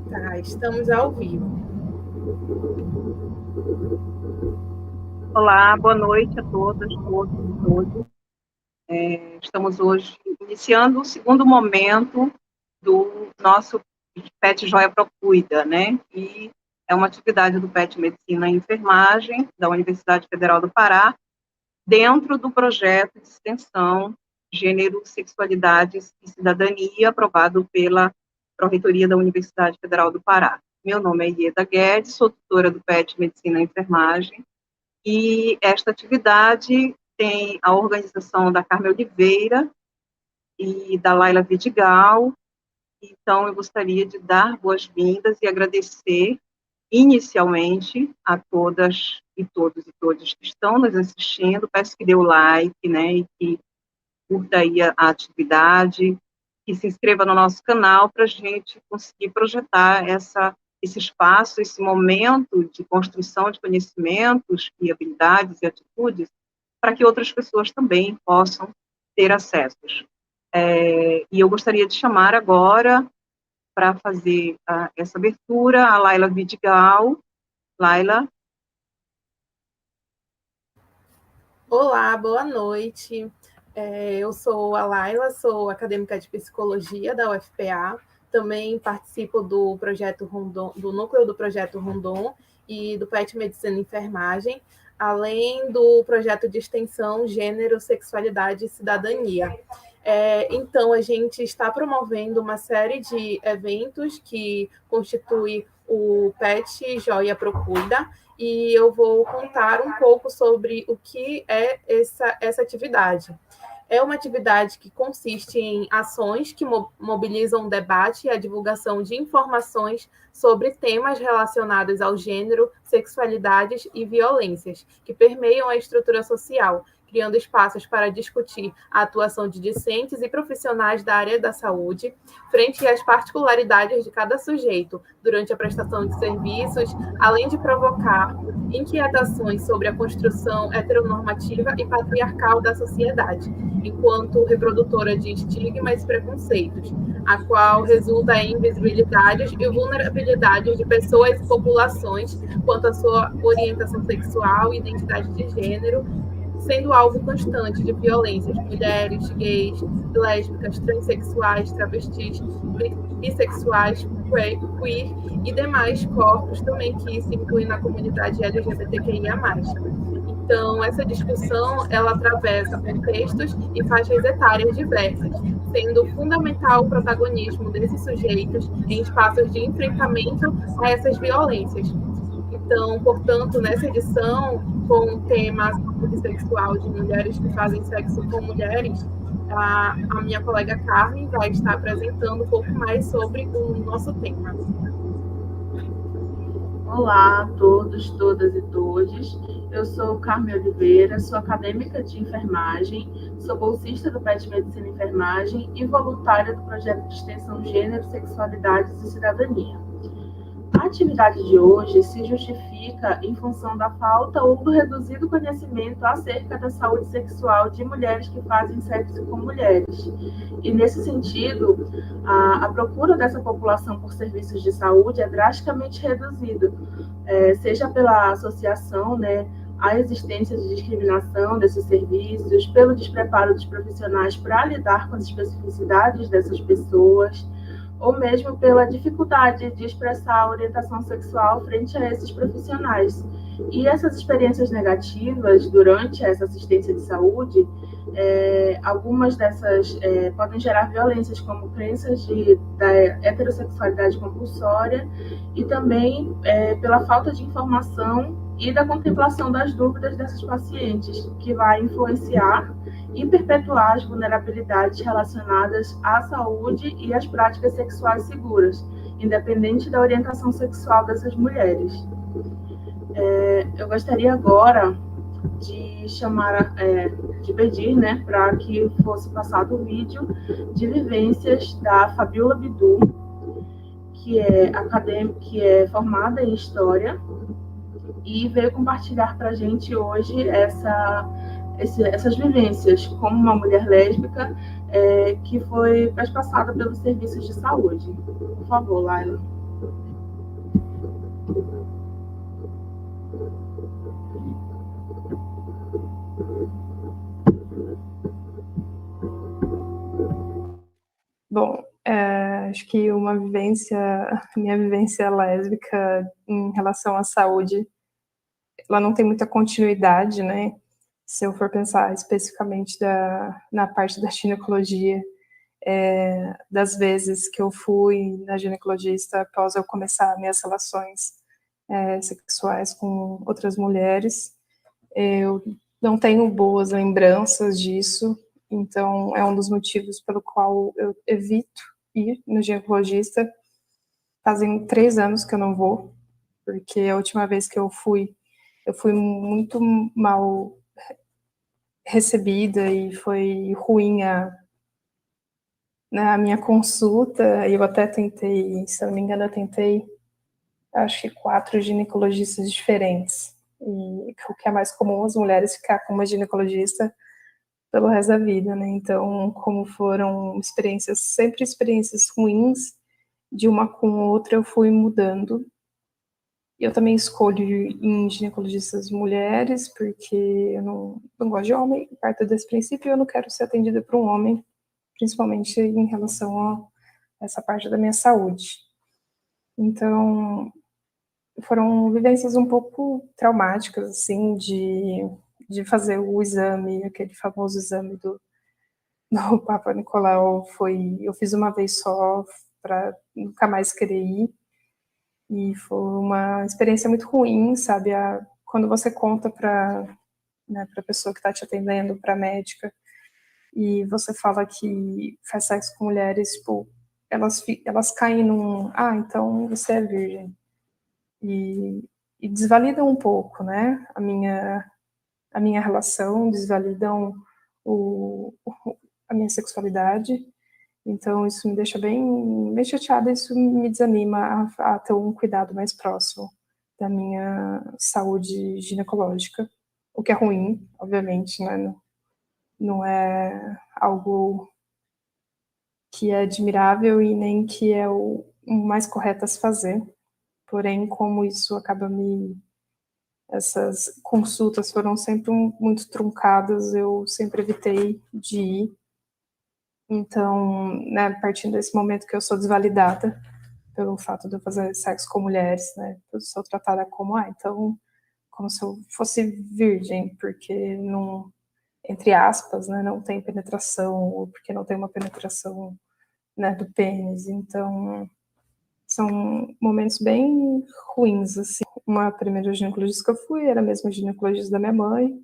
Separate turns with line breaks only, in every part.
Tá, estamos ao vivo.
Olá, boa noite a todas, todos e todas. Estamos hoje iniciando o segundo momento do nosso PET Joia Procuida, né? E é uma atividade do PET Medicina e Enfermagem da Universidade Federal do Pará, dentro do projeto de extensão Gênero, Sexualidades e Cidadania, aprovado pela Pró-Reitoria da Universidade Federal do Pará. Meu nome é Ieda Guedes, sou tutora do PET Medicina e Enfermagem, e esta atividade tem a organização da Carmen Oliveira e da Laila Vidigal. Então, eu gostaria de dar boas-vindas e agradecer inicialmente a todas e todos e todas que estão nos assistindo. Peço que dê o like, né, e que curta aí a atividade, que se inscreva no nosso canal para a gente conseguir projetar esse espaço, esse momento de construção de conhecimentos e habilidades e atitudes, para que outras pessoas também possam ter acessos. E eu gostaria de chamar agora, para fazer essa abertura, a Laila Vidigal. Laila.
Olá, boa noite. Eu sou a Laila, sou acadêmica de psicologia da UFPA, também participo do projeto Rondon, do núcleo do projeto Rondon e do PET Medicina e Enfermagem, além do projeto de extensão Gênero, Sexualidade e Cidadania. Então, a gente está promovendo uma série de eventos que constitui o PET Joia Procuida, e eu vou contar um pouco sobre o que é essa atividade. É uma atividade que consiste em ações que mobilizam o debate e a divulgação de informações sobre temas relacionados ao gênero, sexualidades e violências, que permeiam a estrutura social, criando espaços para discutir a atuação de discentes e profissionais da área da saúde, frente às particularidades de cada sujeito durante a prestação de serviços, além de provocar inquietações sobre a construção heteronormativa e patriarcal da sociedade, enquanto reprodutora de estigmas e preconceitos, a qual resulta em invisibilidades e vulnerabilidades de pessoas e populações quanto à sua orientação sexual e identidade de gênero, sendo alvo constante de violências mulheres, gays, lésbicas, transexuais, travestis, bissexuais, queer e demais corpos também que se incluem na comunidade LGBTQIA+. Então, essa discussão, ela atravessa contextos e faixas etárias diversas, sendo fundamental o protagonismo desses sujeitos em espaços de enfrentamento a essas violências. Então, portanto, nessa edição, com o tema saúde sexual de mulheres que fazem sexo com mulheres, a minha colega Carmen vai estar apresentando um pouco mais sobre o nosso tema.
Olá a todos, todas e todes. Eu sou Carmen Oliveira, sou acadêmica de enfermagem, sou bolsista do PET Medicina e Enfermagem e voluntária do projeto de extensão Gênero, Sexualidades e Cidadania. A atividade de hoje se justifica em função da falta ou do reduzido conhecimento acerca da saúde sexual de mulheres que fazem sexo com mulheres. E, nesse sentido, a procura dessa população por serviços de saúde é drasticamente reduzida, seja pela associação, né, à existência de discriminação desses serviços, pelo despreparo dos profissionais para lidar com as especificidades dessas pessoas, ou mesmo pela dificuldade de expressar a orientação sexual frente a esses profissionais. E essas experiências negativas durante essa assistência de saúde, algumas dessas podem gerar violências, como crenças da heterossexualidade compulsória, e também pela falta de informação e da contemplação das dúvidas dessas pacientes, que vai influenciar e perpetuar as vulnerabilidades relacionadas à saúde e às práticas sexuais seguras, independente da orientação sexual dessas mulheres. Eu gostaria agora de de pedir, né, para que fosse passado o vídeo de vivências da Fabiola Bidu, que é acadêmica, que é formada em História, e veio compartilhar para a gente hoje essas vivências como uma mulher lésbica que foi passada pelos serviços de saúde. Por favor, Laila.
Bom, acho que minha vivência lésbica em relação à saúde, ela não tem muita continuidade, né? Se eu for pensar especificamente na parte da ginecologia, das vezes que eu fui na ginecologista após eu começar minhas relações sexuais com outras mulheres, eu não tenho boas lembranças disso, então é um dos motivos pelo qual eu evito ir no ginecologista. Fazem 3 anos que eu não vou, porque a última vez que eu fui muito mal recebida e foi ruim a minha consulta. Eu até tentei, se eu não me engano, acho que 4 ginecologistas diferentes. E o que é mais comum as mulheres ficar com uma ginecologista pelo resto da vida, né? Então, como foram sempre experiências ruins, de uma com outra eu fui mudando. Eu também escolho em ginecologistas mulheres, porque eu não gosto de homem, parte desse princípio, eu não quero ser atendida por um homem, principalmente em relação a essa parte da minha saúde. Então, foram vivências um pouco traumáticas, assim, de fazer o exame, aquele famoso exame do Papa Nicolau. Eu fiz uma vez só, para nunca mais querer ir, e foi uma experiência muito ruim, sabe? Quando você conta para a pessoa que está te atendendo, para a médica, e você fala que faz sexo com mulheres, tipo, elas caem então você é virgem. E desvalidam um pouco, né, a minha relação, desvalidam a minha sexualidade. Então, isso me deixa bem chateada, isso me desanima a ter um cuidado mais próximo da minha saúde ginecológica, o que é ruim, obviamente, né? Não é algo que é admirável e nem que é o mais correto a se fazer. Porém, como isso essas consultas foram sempre muito truncadas, eu sempre evitei de ir. Então, né, partindo desse momento que eu sou desvalidada pelo fato de eu fazer sexo com mulheres, né, eu sou tratada como, então, como se eu fosse virgem, porque não, entre aspas, né, não tem penetração, ou porque não tem uma penetração, né, do pênis. Então, são momentos bem ruins, assim. Uma primeira ginecologista que eu fui era a mesma ginecologista da minha mãe.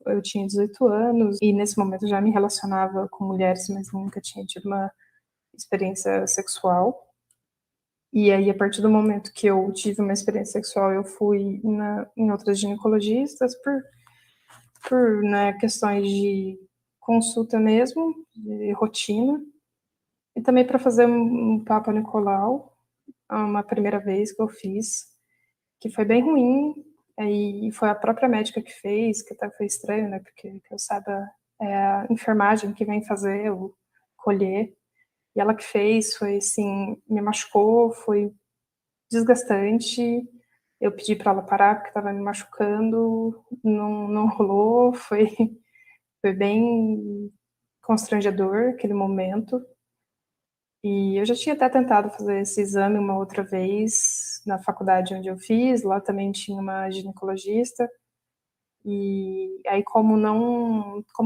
Eu tinha 18 anos e nesse momento eu já me relacionava com mulheres, mas nunca tinha tido uma experiência sexual. E aí, a partir do momento que eu tive uma experiência sexual, eu fui em outras ginecologistas por né, questões de consulta mesmo, de rotina, e também para fazer um Papa Nicolau, uma primeira vez que eu fiz, que foi bem ruim. Aí foi a própria médica que fez, que até foi estranho, né? Porque que eu saiba, é a enfermagem que vem fazer o colher. E ela que fez, foi assim, me machucou, foi desgastante. Eu pedi para ela parar porque estava me machucando, não rolou, foi bem constrangedor aquele momento. E eu já tinha até tentado fazer esse exame uma outra vez na faculdade onde eu fiz, lá também tinha uma ginecologista. E aí, como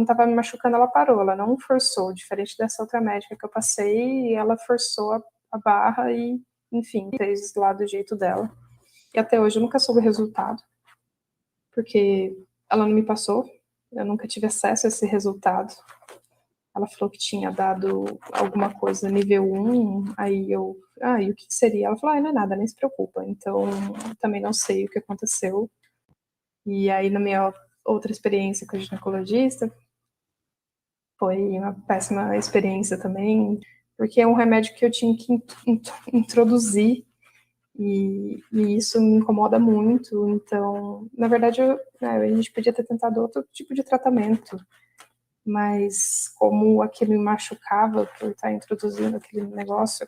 estava me machucando, ela parou, ela não forçou, diferente dessa outra médica que eu passei, ela forçou a barra e, enfim, fez lá do jeito dela. E até hoje eu nunca soube o resultado, porque ela não me passou, eu nunca tive acesso a esse resultado. Ela falou que tinha dado alguma coisa nível 1, aí e o que seria? Ela falou, não é nada, nem se preocupa. Então, também não sei o que aconteceu. E aí, na minha outra experiência com a ginecologista, foi uma péssima experiência também, porque é um remédio que eu tinha que introduzir, e isso me incomoda muito. Então, na verdade, a gente podia ter tentado outro tipo de tratamento, mas como aquilo me machucava por estar introduzindo aquele negócio,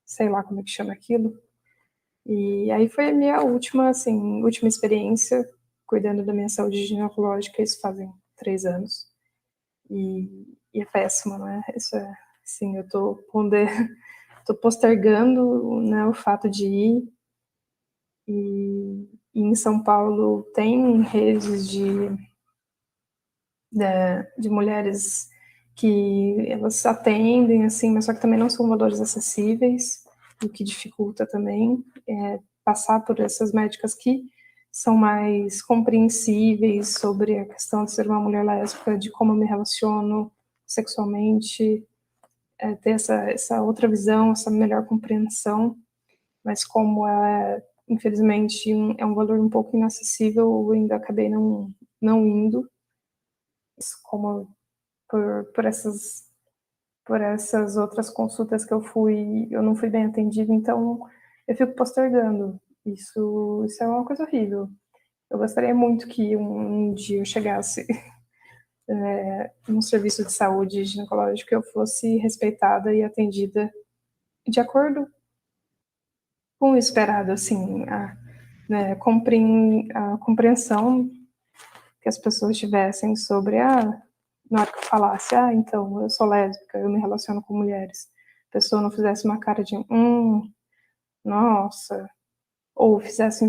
sei lá como é que chama aquilo. E aí foi a minha última experiência cuidando da minha saúde ginecológica, isso fazem 3 anos. E é péssimo, né? Isso Assim, eu tô postergando, né, o fato de ir. E em São Paulo tem redes de mulheres que elas atendem, assim, mas só que também não são valores acessíveis, o que dificulta também passar por essas médicas que são mais compreensíveis sobre a questão de ser uma mulher lésbica, de como eu me relaciono sexualmente, ter essa outra visão, essa melhor compreensão, mas como infelizmente, é um valor um pouco inacessível, eu ainda acabei não indo, como por essas outras consultas que eu não fui bem atendida, então eu fico postergando. Isso é uma coisa horrível. Eu gostaria muito que um dia eu chegasse num serviço de saúde ginecológico, eu fosse respeitada e atendida de acordo com o esperado, assim, a compreensão que as pessoas tivessem sobre na hora que eu falasse, então, eu sou lésbica, eu me relaciono com mulheres, a pessoa não fizesse uma cara de, nossa, ou fizesse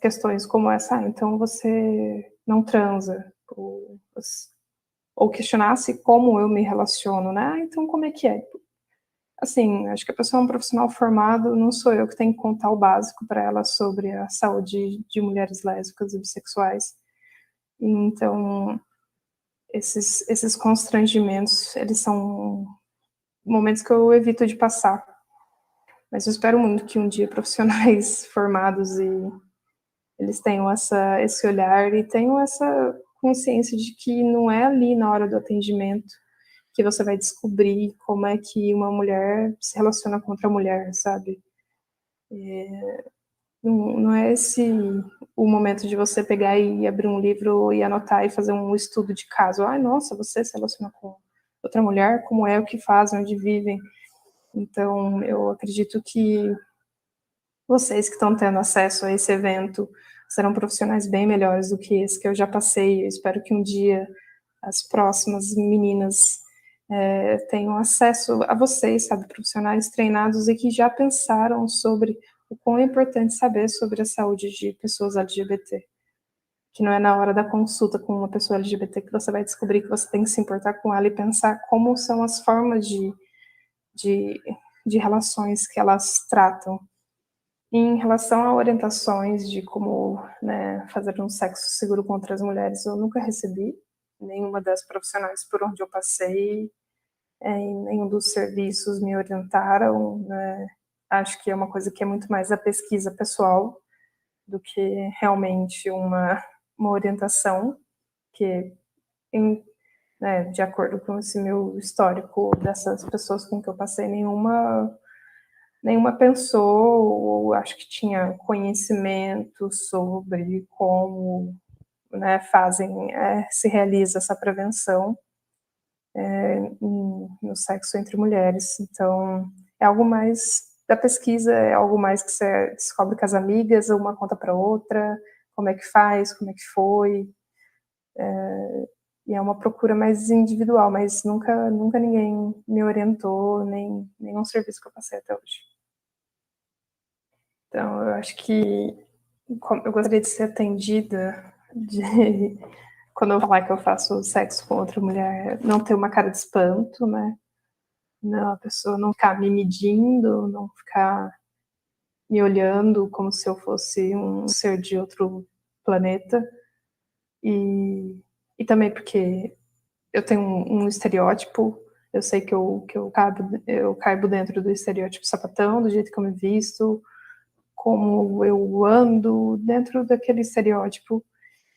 questões como essa, então você não transa, ou questionasse como eu me relaciono, né? Então como é que é? Assim, acho que a pessoa é um profissional formado, não sou eu que tenho que contar o básico para ela sobre a saúde de mulheres lésbicas e bissexuais. Então, esses constrangimentos, eles são momentos que eu evito de passar. Mas eu espero muito que um dia profissionais formados eles tenham esse olhar e tenham essa consciência de que não é ali na hora do atendimento que você vai descobrir como é que uma mulher se relaciona com outra mulher, sabe? Não é esse o momento de você pegar e abrir um livro e anotar e fazer um estudo de caso. Nossa, você se relaciona com outra mulher, como é, o que fazem, onde vivem. Então, eu acredito que vocês que estão tendo acesso a esse evento serão profissionais bem melhores do que esse que eu já passei. Eu espero que um dia as próximas meninas tenham acesso a vocês, sabe, profissionais treinados e que já pensaram sobre o quão é importante saber sobre a saúde de pessoas LGBT. Que não é na hora da consulta com uma pessoa LGBT que você vai descobrir que você tem que se importar com ela e pensar como são as formas de relações que elas tratam. Em relação a orientações de como, né, fazer um sexo seguro com outras mulheres, eu nunca recebi nenhuma das profissionais por onde eu passei, em nenhum dos serviços me orientaram, né? Acho que é uma coisa que é muito mais a pesquisa pessoal do que realmente uma orientação, que, de acordo com esse meu histórico dessas pessoas com que eu passei, nenhuma pensou, ou acho que tinha conhecimento sobre como, né, se realiza essa prevenção no sexo entre mulheres. Então, é algo mais da pesquisa, é algo mais que você descobre com as amigas, uma conta para outra, como é que faz, como é que foi. E é uma procura mais individual, mas nunca ninguém me orientou, nem nenhum serviço que eu passei até hoje. Então, eu acho que eu gostaria de ser atendida quando eu falar que eu faço sexo com outra mulher, não ter uma cara de espanto, né? Não, a pessoa não ficar me medindo, não ficar me olhando como se eu fosse um ser de outro planeta. E também porque eu tenho um estereótipo, eu sei que eu caibo dentro do estereótipo sapatão, do jeito que eu me visto, como eu ando dentro daquele estereótipo.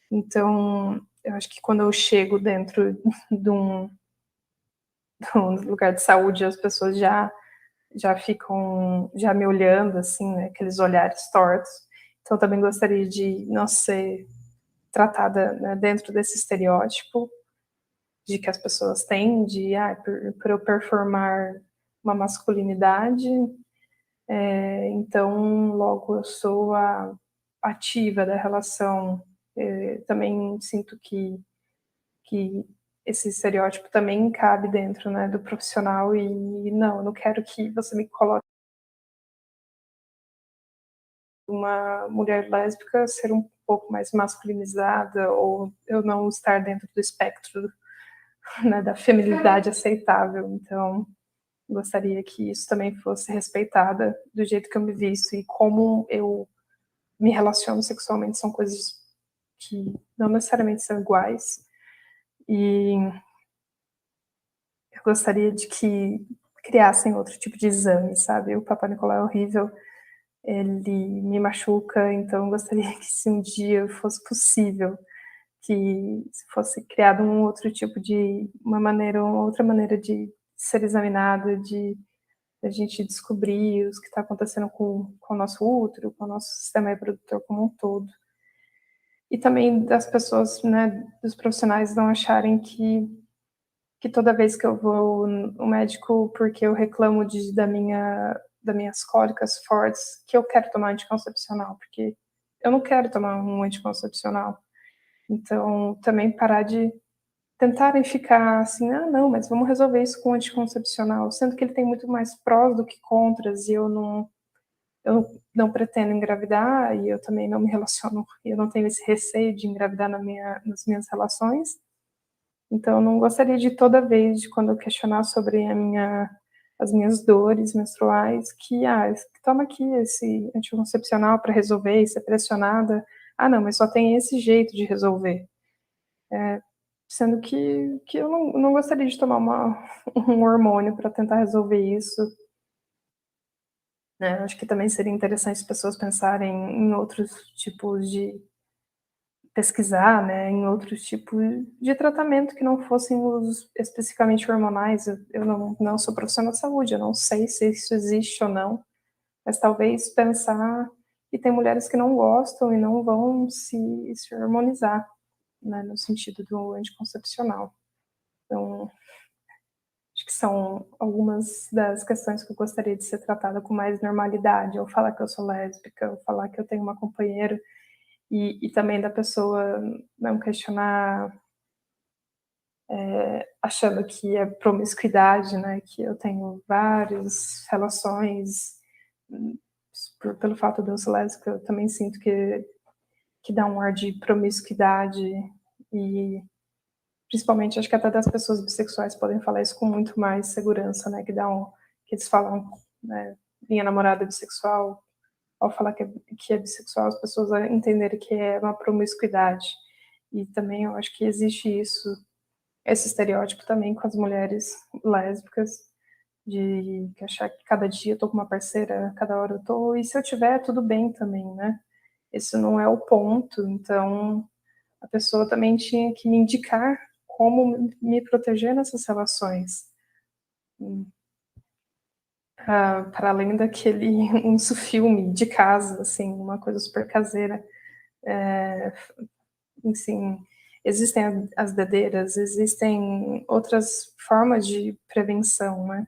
Então, eu acho que quando eu chego dentro de um lugar de saúde, as pessoas já ficam já me olhando, assim, né, aqueles olhares tortos. Então, eu também gostaria de não ser tratada, né, dentro desse estereótipo de que as pessoas têm, por eu performar uma masculinidade, então logo eu sou a ativa da relação. Também sinto que esse estereótipo também cabe dentro, né, do profissional, e não, eu não quero que você me coloque uma mulher lésbica ser um pouco mais masculinizada, ou eu não estar dentro do espectro, né, da feminilidade aceitável. Então, gostaria que isso também fosse respeitada do jeito que eu me visto, e como eu me relaciono sexualmente são coisas que não necessariamente são iguais. E eu gostaria de que criassem outro tipo de exame, sabe? O Papai Nicolau é horrível, ele me machuca, então eu gostaria que, se um dia fosse possível, que fosse criado um outro tipo de, uma outra maneira de ser examinada, de a gente descobrir o que está acontecendo com o nosso útero, com o nosso sistema reprodutor como um todo. E também das pessoas, né, dos profissionais não acharem que toda vez que eu vou no médico porque eu reclamo das minhas cólicas fortes, que eu quero tomar anticoncepcional, porque eu não quero tomar um anticoncepcional. Então, também parar de tentarem ficar assim, ah, não, mas vamos resolver isso com anticoncepcional, sendo que ele tem muito mais prós do que contras, e eu não pretendo engravidar, e eu também não me relaciono, eu não tenho esse receio de engravidar nas minhas relações. Então, eu não gostaria de toda vez, de quando eu questionar sobre as minhas dores menstruais, que toma aqui esse anticoncepcional para resolver, e ser pressionada. Ah, não, mas só tem esse jeito de resolver. Sendo que eu não gostaria de tomar um hormônio para tentar resolver isso. Né? Acho que também seria interessante as pessoas pensarem em outros tipos de pesquisar, né, em outros tipos de tratamento que não fossem os especificamente hormonais. Eu não sou profissional de saúde, eu não sei se isso existe ou não, mas talvez pensar que tem mulheres que não gostam e não vão se hormonizar, né, no sentido do anticoncepcional. Então, acho que são algumas das questões que eu gostaria de ser tratada com mais normalidade, ou falar que eu sou lésbica, ou falar que eu tenho uma companheira, e também da pessoa não questionar achando que é promiscuidade, né, que eu tenho várias relações, pelo fato de eu ser lésbica, eu também sinto que dá um ar de promiscuidade, e principalmente acho que até das pessoas bissexuais podem falar isso com muito mais segurança, né, que eles falam, né, minha namorada é bissexual, ao falar que é bissexual, as pessoas entenderem que é uma promiscuidade. E também eu acho que existe esse estereótipo também com as mulheres lésbicas, de achar que cada dia eu tô com uma parceira, cada hora eu tô, e se eu tiver, tudo bem também, né? Esse não é o ponto, então a pessoa também tinha que me indicar como me proteger nessas relações. Para além daquele um filme de casa, assim, uma coisa super caseira. Assim, existem as dedeiras, existem outras formas de prevenção, né?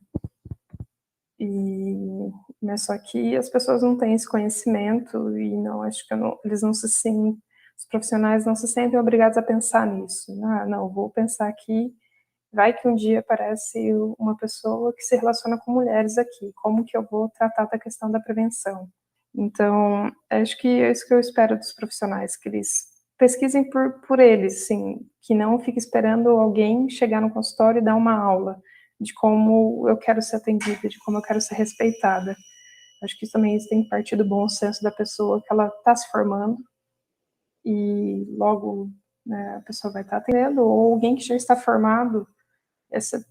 Mas só que as pessoas não têm esse conhecimento, e não acho que eles não se sentem, os profissionais não se sentem obrigados a pensar nisso. Ah, não, vou pensar aqui, vai que um dia aparece uma pessoa que se relaciona com mulheres aqui, como que eu vou tratar da questão da prevenção? Então, acho que é isso que eu espero dos profissionais, que eles pesquisem por eles, sim, que não fique esperando alguém chegar no consultório e dar uma aula de como eu quero ser atendida, de como eu quero ser respeitada. Acho que isso também tem que partir do bom senso da pessoa, que ela está se formando e logo, né, a pessoa vai estar atendendo, ou alguém que já está formado,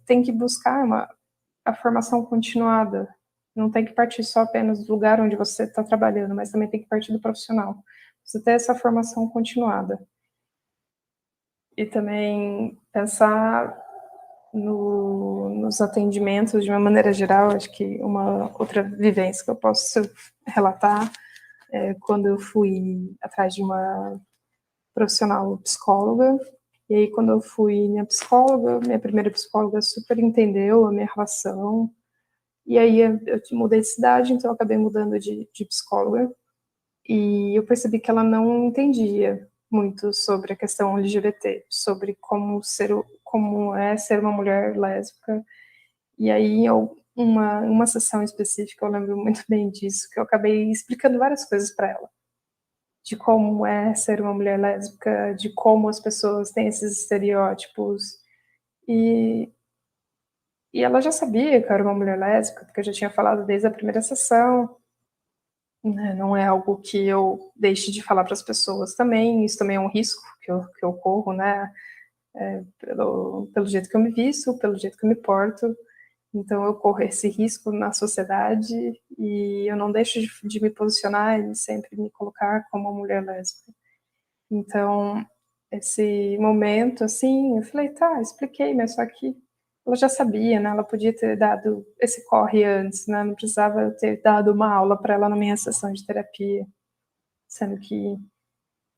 tem que buscar a formação continuada. Não tem que partir só apenas do lugar onde você está trabalhando, mas também tem que partir do profissional. Você ter essa formação continuada. E também pensar nos atendimentos de uma maneira geral. Acho que uma outra vivência que eu posso relatar é quando eu fui atrás de uma profissional psicóloga. E aí, quando eu fui minha primeira psicóloga super entendeu a minha relação. E aí eu mudei de cidade, então eu acabei mudando de psicóloga. E eu percebi que ela não entendia muito sobre a questão LGBT, sobre como é ser uma mulher lésbica. E aí, uma sessão específica, eu lembro muito bem disso, que eu acabei explicando várias coisas para ela, de como é ser uma mulher lésbica, de como as pessoas têm esses estereótipos. E ela já sabia que eu era uma mulher lésbica, porque eu já tinha falado desde a primeira sessão, né? Não é algo que eu deixe de falar para as pessoas também, isso também é um risco que eu corro, né? Pelo jeito que eu me visto, pelo jeito que eu me porto. Então eu corro esse risco na sociedade e eu não deixo de me posicionar e sempre me colocar como uma mulher lésbica. Então, esse momento, assim, eu falei, tá, expliquei, mas só que ela já sabia, né? Ela podia ter dado esse corre antes, né? Não precisava ter dado uma aula para ela na minha sessão de terapia, sendo que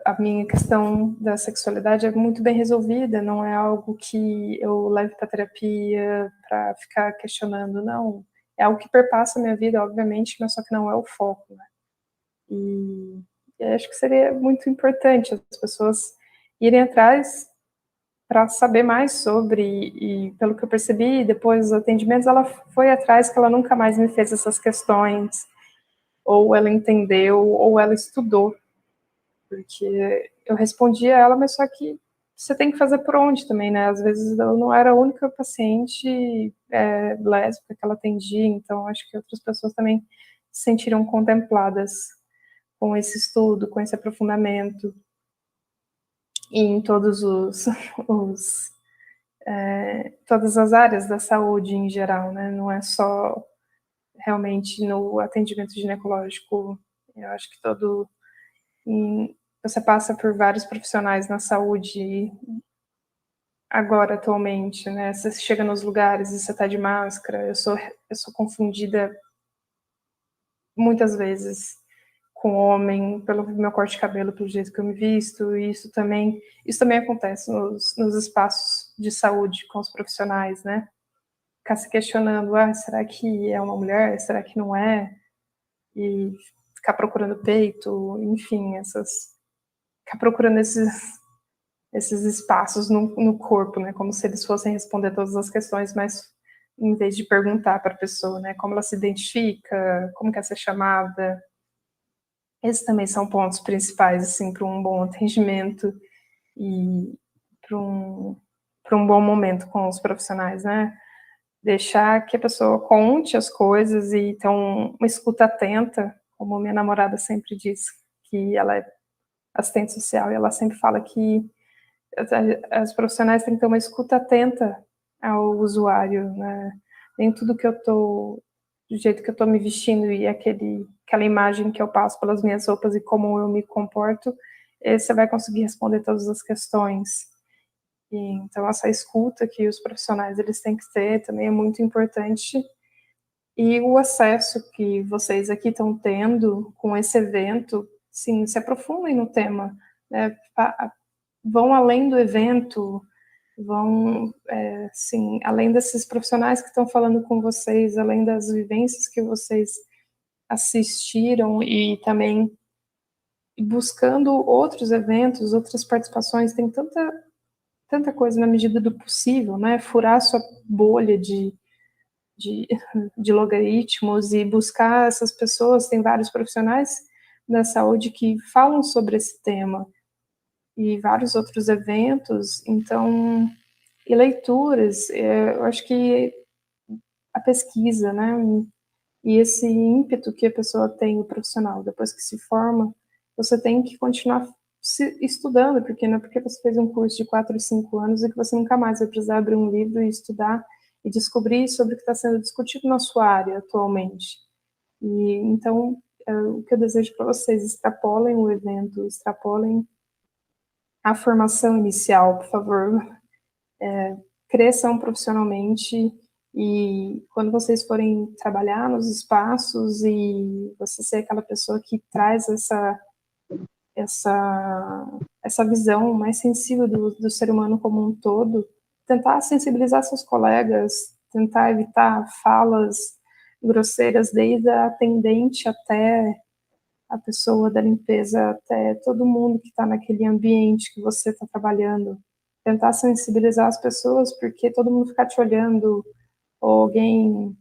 a minha questão da sexualidade é muito bem resolvida, não é algo que eu levo para terapia para ficar questionando, não. É algo que perpassa a minha vida, obviamente, mas só que não é o foco, né? E acho que seria muito importante as pessoas irem atrás para saber mais sobre, e pelo que eu percebi, depois dos atendimentos, ela foi atrás, que ela nunca mais me fez essas questões, ou ela entendeu, ou ela estudou, porque eu respondi a ela, mas só que você tem que fazer por onde também, né? Às vezes eu não era a única paciente lésbica que ela atendia, então acho que outras pessoas também se sentiram contempladas com esse estudo, com esse aprofundamento, e em todos todas as áreas da saúde em geral, né? Não é só realmente no atendimento ginecológico. Eu acho que você passa por vários profissionais na saúde agora, atualmente, né? Você chega nos lugares e você está de máscara. Eu sou confundida muitas vezes com homem, pelo meu corte de cabelo, pelo jeito que eu me visto, e isso também acontece nos espaços de saúde com os profissionais, né? Ficar se questionando, será que é uma mulher? Será que não é? E ficar procurando peito, enfim, ficar procurando esses espaços no corpo, né? Como se eles fossem responder todas as questões, mas em vez de perguntar para a pessoa, né? Como ela se identifica, como quer ser chamada. Esses também são pontos principais, assim, para um bom atendimento e para um bom momento com os profissionais, né? Deixar que a pessoa conte as coisas e ter uma escuta atenta, como minha namorada sempre diz, que ela é assistente social e ela sempre fala que as profissionais têm que ter uma escuta atenta ao usuário, né? Nem tudo que eu tô, do jeito que eu tô me vestindo e aquela imagem que eu passo pelas minhas roupas e como eu me comporto, você vai conseguir responder todas as questões. E, então, essa escuta que os profissionais eles têm que ter também é muito importante. E o acesso que vocês aqui estão tendo com esse evento, sim, se aprofundem no tema, né? Vão além do evento, vão, sim, além desses profissionais que estão falando com vocês, além das vivências que vocês assistiram e também buscando outros eventos, outras participações, tem tanta coisa na medida do possível, né? Furar sua bolha de logaritmos e buscar essas pessoas. Tem vários profissionais da saúde que falam sobre esse tema e vários outros eventos, então, e leituras. Eu acho que a pesquisa, né? E esse ímpeto que a pessoa tem, o profissional, depois que se forma, você tem que continuar estudando, porque não é porque você fez um curso de 4 ou 5 anos e que você nunca mais vai precisar abrir um livro e estudar e descobrir sobre o que está sendo discutido na sua área atualmente. E então, o que eu desejo para vocês, extrapolem o evento, extrapolem a formação inicial, por favor, cresçam profissionalmente. E quando vocês forem trabalhar nos espaços e você ser aquela pessoa que traz essa visão mais sensível do ser humano como um todo, tentar sensibilizar seus colegas, tentar evitar falas grosseiras, desde a atendente até a pessoa da limpeza, até todo mundo que está naquele ambiente que você está trabalhando. tentar sensibilizar as pessoas, porque todo mundo ficar te olhando, ou alguém,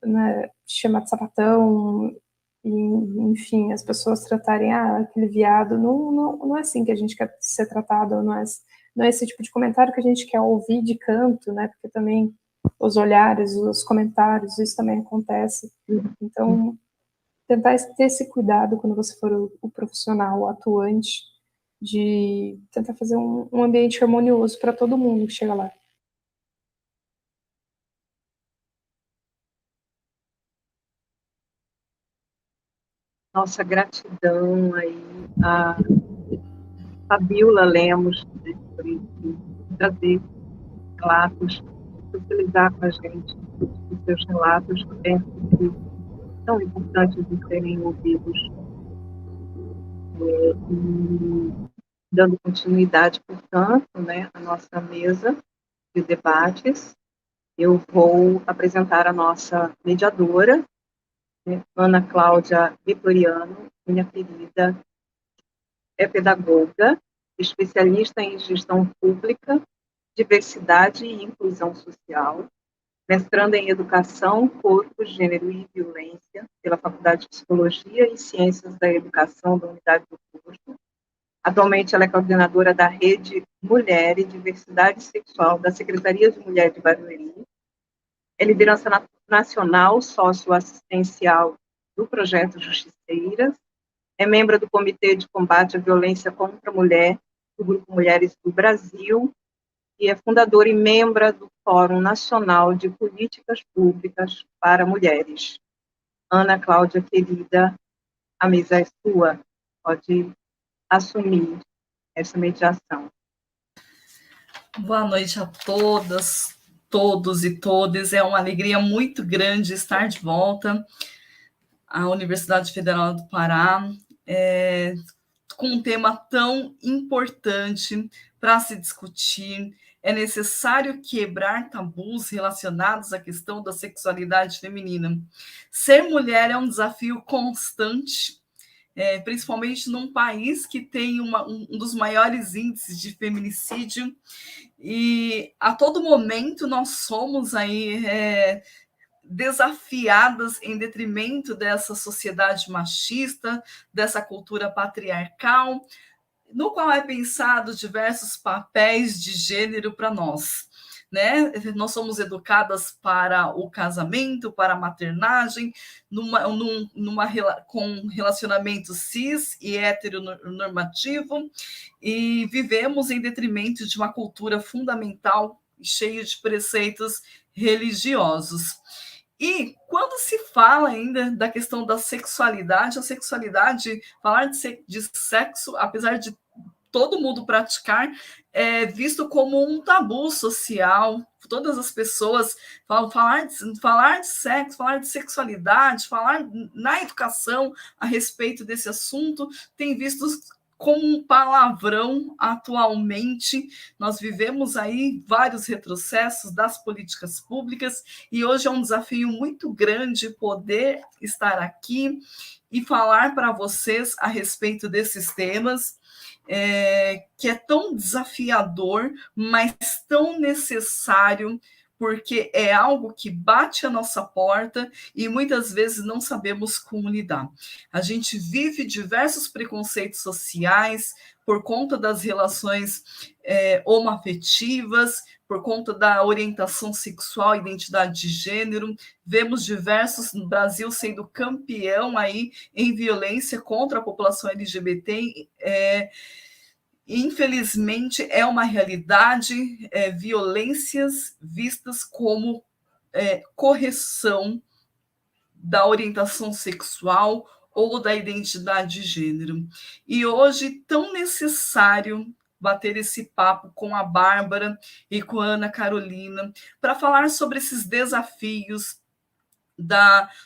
né, te chamar de sapatão, e, enfim, as pessoas tratarem, aquele viado, não é assim que a gente quer ser tratado, não é esse tipo de comentário que a gente quer ouvir de canto, né, porque também os olhares, os comentários, isso também acontece. Então, tentar ter esse cuidado quando você for o profissional, o atuante, de tentar fazer um ambiente harmonioso para todo mundo que chega lá.
Nossa gratidão aí a Fabiola Lemos, né, por trazer relatos, utilizar com a gente os seus relatos, penso que são importantes de serem ouvidos. E dando continuidade, portanto, né, à nossa mesa de debates, eu vou apresentar a nossa mediadora, né, Ana Cláudia Vitoriano, minha querida, é pedagoga, especialista em gestão pública, diversidade e inclusão social, mestranda em Educação, Corpo, Gênero e Violência pela Faculdade de Psicologia e Ciências da Educação da Unidade do Curso. Atualmente, ela é coordenadora da Rede Mulher e Diversidade Sexual da Secretaria de Mulher de Barueri. É liderança nacional socioassistencial do Projeto Justiceiras. É membro do Comitê de Combate à Violência contra a Mulher do Grupo Mulheres do Brasil e é fundadora e membro do Fórum Nacional de Políticas Públicas para Mulheres. Ana Cláudia, querida, a mesa é sua. Pode assumir essa mediação.
Boa noite a todas, todos e todas. É uma alegria muito grande estar de volta à Universidade Federal do Pará, com um tema tão importante para se discutir. É necessário quebrar tabus relacionados à questão da sexualidade feminina. Ser mulher é um desafio constante, principalmente num país que tem um dos maiores índices de feminicídio, e a todo momento nós somos aí desafiadas em detrimento dessa sociedade machista, dessa cultura patriarcal, no qual é pensado diversos papéis de gênero para nós. Né? Nós somos educadas para o casamento, para a maternagem, com relacionamento cis e heteronormativo, e vivemos em detrimento de uma cultura fundamental cheia de preceitos religiosos. E quando se fala ainda da questão da sexualidade, a sexualidade, falar de sexo, apesar de todo mundo praticar, é visto como um tabu social. Todas as pessoas falam, falar de sexo, falar de sexualidade, falar na educação a respeito desse assunto, tem visto como um palavrão atualmente. Nós vivemos aí vários retrocessos das políticas públicas e hoje é um desafio muito grande poder estar aqui e falar para vocês a respeito desses temas, que é tão desafiador, mas tão necessário, porque é algo que bate a nossa porta e muitas vezes não sabemos como lidar. A gente vive diversos preconceitos sociais por conta das relações homoafetivas, por conta da orientação sexual, identidade de gênero. Vemos diversos no Brasil sendo campeão aí em violência contra a população LGBT. Infelizmente, é uma realidade, violências vistas como correção da orientação sexual ou da identidade de gênero. E hoje, tão necessário bater esse papo com a Bárbara e com a Ana Carolina para falar sobre esses desafios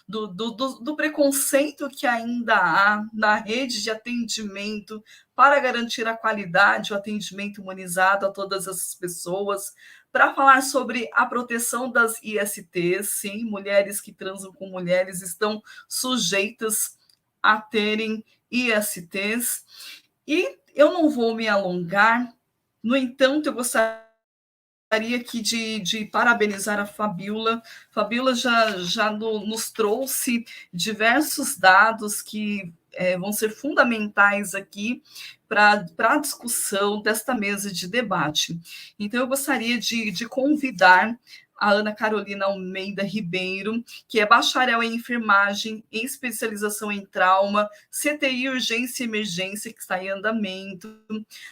do preconceito que ainda há na rede de atendimento para garantir a qualidade, o atendimento humanizado a todas essas pessoas, para falar sobre a proteção das ISTs. Sim, mulheres que transam com mulheres estão sujeitas a terem ISTs. E eu não vou me alongar, No entanto, eu gostaria aqui de parabenizar a Fabíola. Fabíola já nos trouxe diversos dados que vão ser fundamentais aqui para a discussão desta mesa de debate. Então, eu gostaria de convidar a Ana Carolina Almeida Ribeiro, que é bacharel em enfermagem, em especialização em trauma, CTI, urgência e emergência, que está em andamento,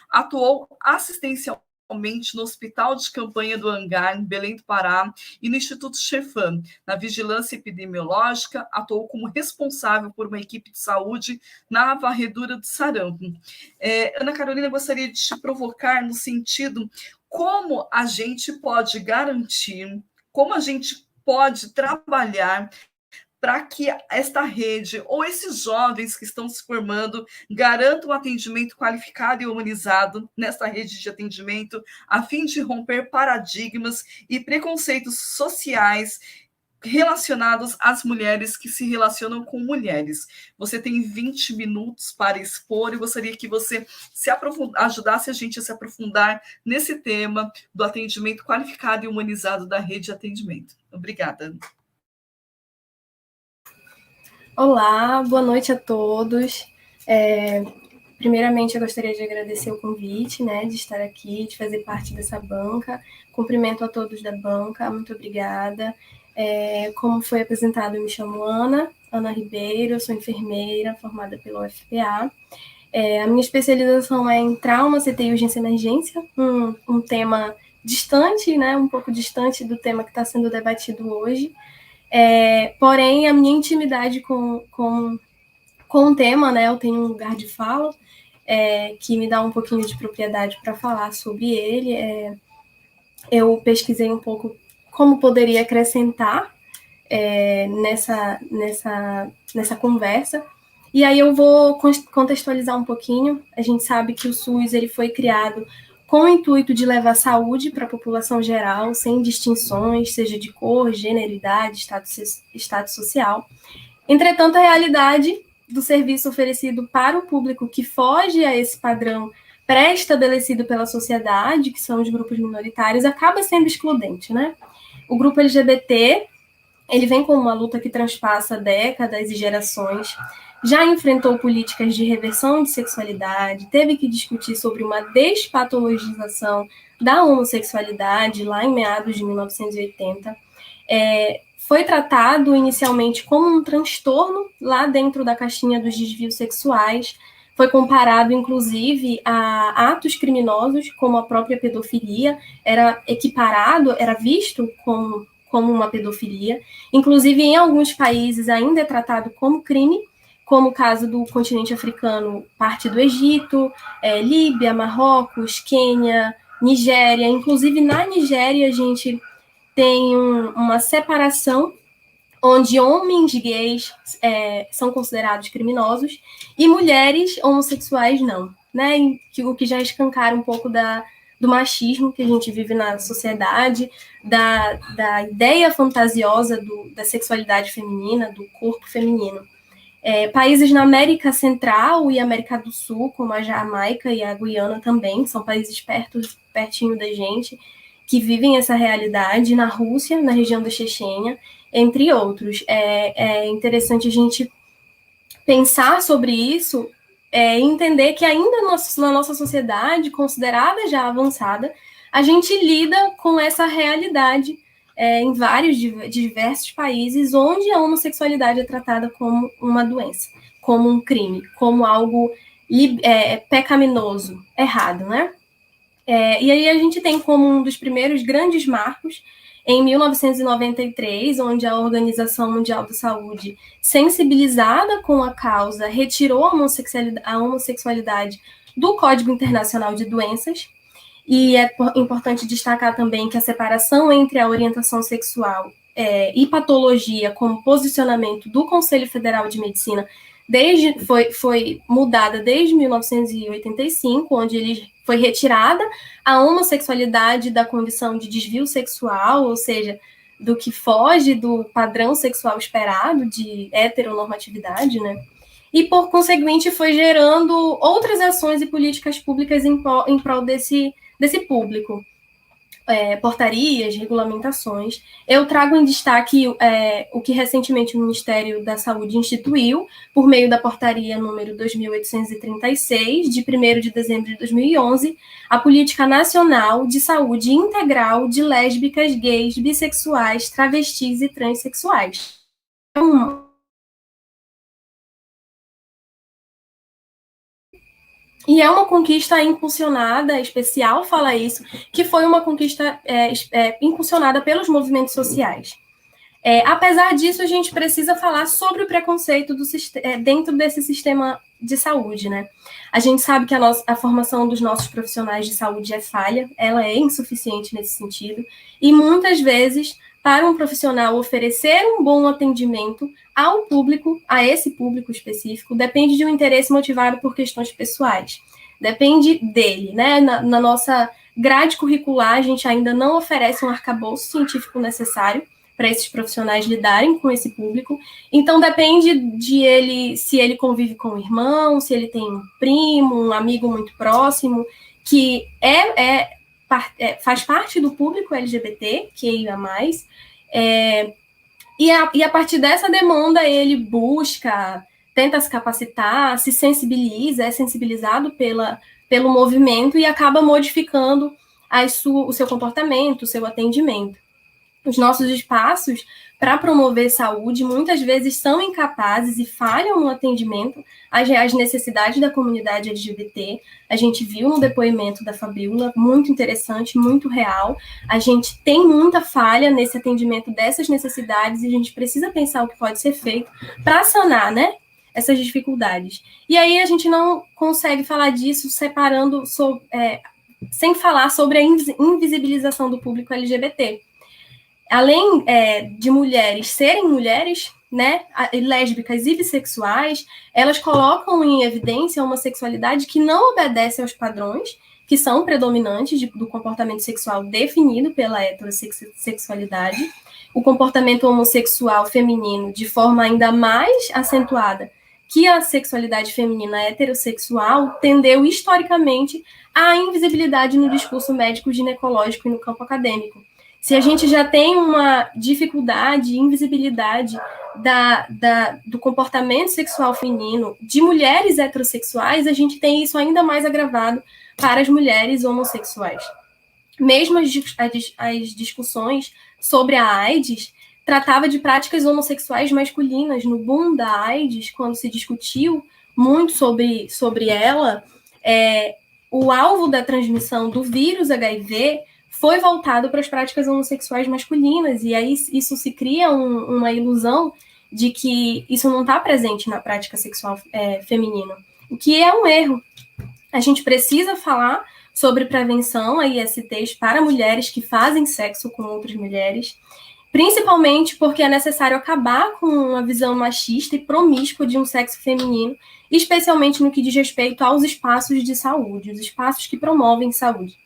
atuou assistencialmente no Hospital de Campanha do Hangar, em Belém do Pará, e no Instituto Chefam, na vigilância epidemiológica, atuou como responsável por uma equipe de saúde na varredura do sarampo. Ana Carolina, gostaria de te provocar no sentido como a gente pode garantir, como a gente pode trabalhar para que esta rede ou esses jovens que estão se formando garantam um atendimento qualificado e humanizado nesta rede de atendimento, a fim de romper paradigmas e preconceitos sociais relacionados às mulheres que se relacionam com mulheres. Você tem 20 minutos para expor e gostaria que você ajudasse a gente a se aprofundar nesse tema do atendimento qualificado e humanizado da rede de atendimento. Obrigada.
Olá, boa noite a todos. Primeiramente, eu gostaria de agradecer o convite, né, de estar aqui, de fazer parte dessa banca. Cumprimento a todos da banca, muito obrigada. Como foi apresentado, eu me chamo Ana Ribeiro, eu sou enfermeira formada pela UFPA. A minha especialização é em trauma, CTI e urgência e emergência, um tema distante, né, um pouco distante do tema que está sendo debatido hoje. Porém, a minha intimidade com o tema, né, eu tenho um lugar de fala que me dá um pouquinho de propriedade para falar sobre ele. Eu pesquisei um pouco como poderia acrescentar nessa conversa, e aí eu vou contextualizar um pouquinho. A gente sabe que o SUS ele foi criado com o intuito de levar saúde para a população geral, sem distinções, seja de cor, gênero, idade, status social. Entretanto, a realidade do serviço oferecido para o público que foge a esse padrão pré-estabelecido pela sociedade, que são os grupos minoritários, acaba sendo excludente, né? O grupo LGBT, ele vem com uma luta que transpassa décadas e gerações, já enfrentou políticas de reversão de sexualidade, teve que discutir sobre uma despatologização da homossexualidade lá em meados de 1980. Foi tratado inicialmente como um transtorno lá dentro da caixinha dos desvios sexuais, foi comparado, inclusive, a atos criminosos, como a própria pedofilia, era equiparado, era visto como uma pedofilia. Inclusive, em alguns países ainda é tratado como crime, como o caso do continente africano, parte do Egito, Líbia, Marrocos, Quênia, Nigéria. Inclusive, na Nigéria, a gente tem uma separação onde homens gays são considerados criminosos e mulheres homossexuais não, né? O que já escancara um pouco do machismo que a gente vive na sociedade, da ideia fantasiosa da sexualidade feminina, do corpo feminino. Países na América Central e América do Sul, como a Jamaica e a Guiana também, são países pertinho da gente, que vivem essa realidade. Na Rússia, na região da Chechênia, entre outros. É interessante a gente pensar sobre isso e entender que ainda na nossa sociedade, considerada já avançada, a gente lida com essa realidade em vários diversos países onde a homossexualidade é tratada como uma doença, como um crime, como algo pecaminoso, errado, né? E aí a gente tem como um dos primeiros grandes marcos, em 1993, onde a Organização Mundial da Saúde, sensibilizada com a causa, retirou a homossexualidade do Código Internacional de Doenças. E é importante destacar também que a separação entre a orientação sexual e patologia como posicionamento do Conselho Federal de Medicina foi mudada desde 1985, onde ele foi retirada a homossexualidade da condição de desvio sexual, ou seja, do que foge do padrão sexual esperado de heteronormatividade, né? E, por conseguinte, foi gerando outras ações e políticas públicas em prol desse público. Portarias, regulamentações. Eu trago em destaque o que recentemente o Ministério da Saúde instituiu, por meio da portaria número 2.836, de 1º de dezembro de 2011, a Política Nacional de Saúde Integral de Lésbicas, Gays, Bissexuais, Travestis e Transsexuais. E é uma conquista impulsionada, especial fala isso, que foi uma conquista impulsionada pelos movimentos sociais. Apesar disso, a gente precisa falar sobre o preconceito dentro desse sistema de saúde, né? A gente sabe que a formação dos nossos profissionais de saúde é falha, ela é insuficiente nesse sentido, e muitas vezes, para um profissional oferecer um bom atendimento ao público, a esse público específico, depende de um interesse motivado por questões pessoais. Depende dele, né? Na nossa grade curricular, a gente ainda não oferece um arcabouço científico necessário para esses profissionais lidarem com esse público. Então, depende de ele, se ele convive com um irmão, se ele tem um primo, um amigo muito próximo, que faz parte do público LGBT, que é mais, e a partir dessa demanda ele tenta se capacitar, se sensibiliza, é sensibilizado pelo movimento e acaba modificando o seu comportamento, o seu atendimento. Os nossos espaços para promover saúde muitas vezes são incapazes e falham no atendimento às necessidades da comunidade LGBT. A gente viu no depoimento da Fabíola, muito interessante, muito real. A gente tem muita falha nesse atendimento dessas necessidades e a gente precisa pensar o que pode ser feito para sanar, né, essas dificuldades. E aí a gente não consegue falar disso sem falar sobre a invisibilização do público LGBT. Além de mulheres serem mulheres, né, lésbicas e bissexuais, elas colocam em evidência uma sexualidade que não obedece aos padrões que são predominantes do comportamento sexual definido pela heterossexualidade, o comportamento homossexual feminino de forma ainda mais acentuada que a sexualidade feminina heterossexual tendeu historicamente à invisibilidade no discurso médico-ginecológico e no campo acadêmico. Se a gente já tem uma dificuldade, invisibilidade do comportamento sexual feminino de mulheres heterossexuais, a gente tem isso ainda mais agravado para as mulheres homossexuais. Mesmo as discussões sobre a AIDS tratava de práticas homossexuais masculinas. No boom da AIDS, quando se discutiu muito sobre ela, o alvo da transmissão do vírus HIV foi voltado para as práticas homossexuais masculinas, e aí isso se cria uma ilusão de que isso não está presente na prática sexual feminina, o que é um erro. A gente precisa falar sobre prevenção a ISTs para mulheres que fazem sexo com outras mulheres, principalmente porque é necessário acabar com uma visão machista e promíscua de um sexo feminino, especialmente no que diz respeito aos espaços de saúde, os espaços que promovem saúde.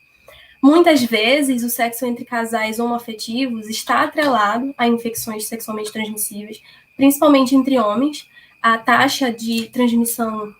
Muitas vezes, o sexo entre casais homoafetivos está atrelado a infecções sexualmente transmissíveis, principalmente entre homens. A taxa de transmissão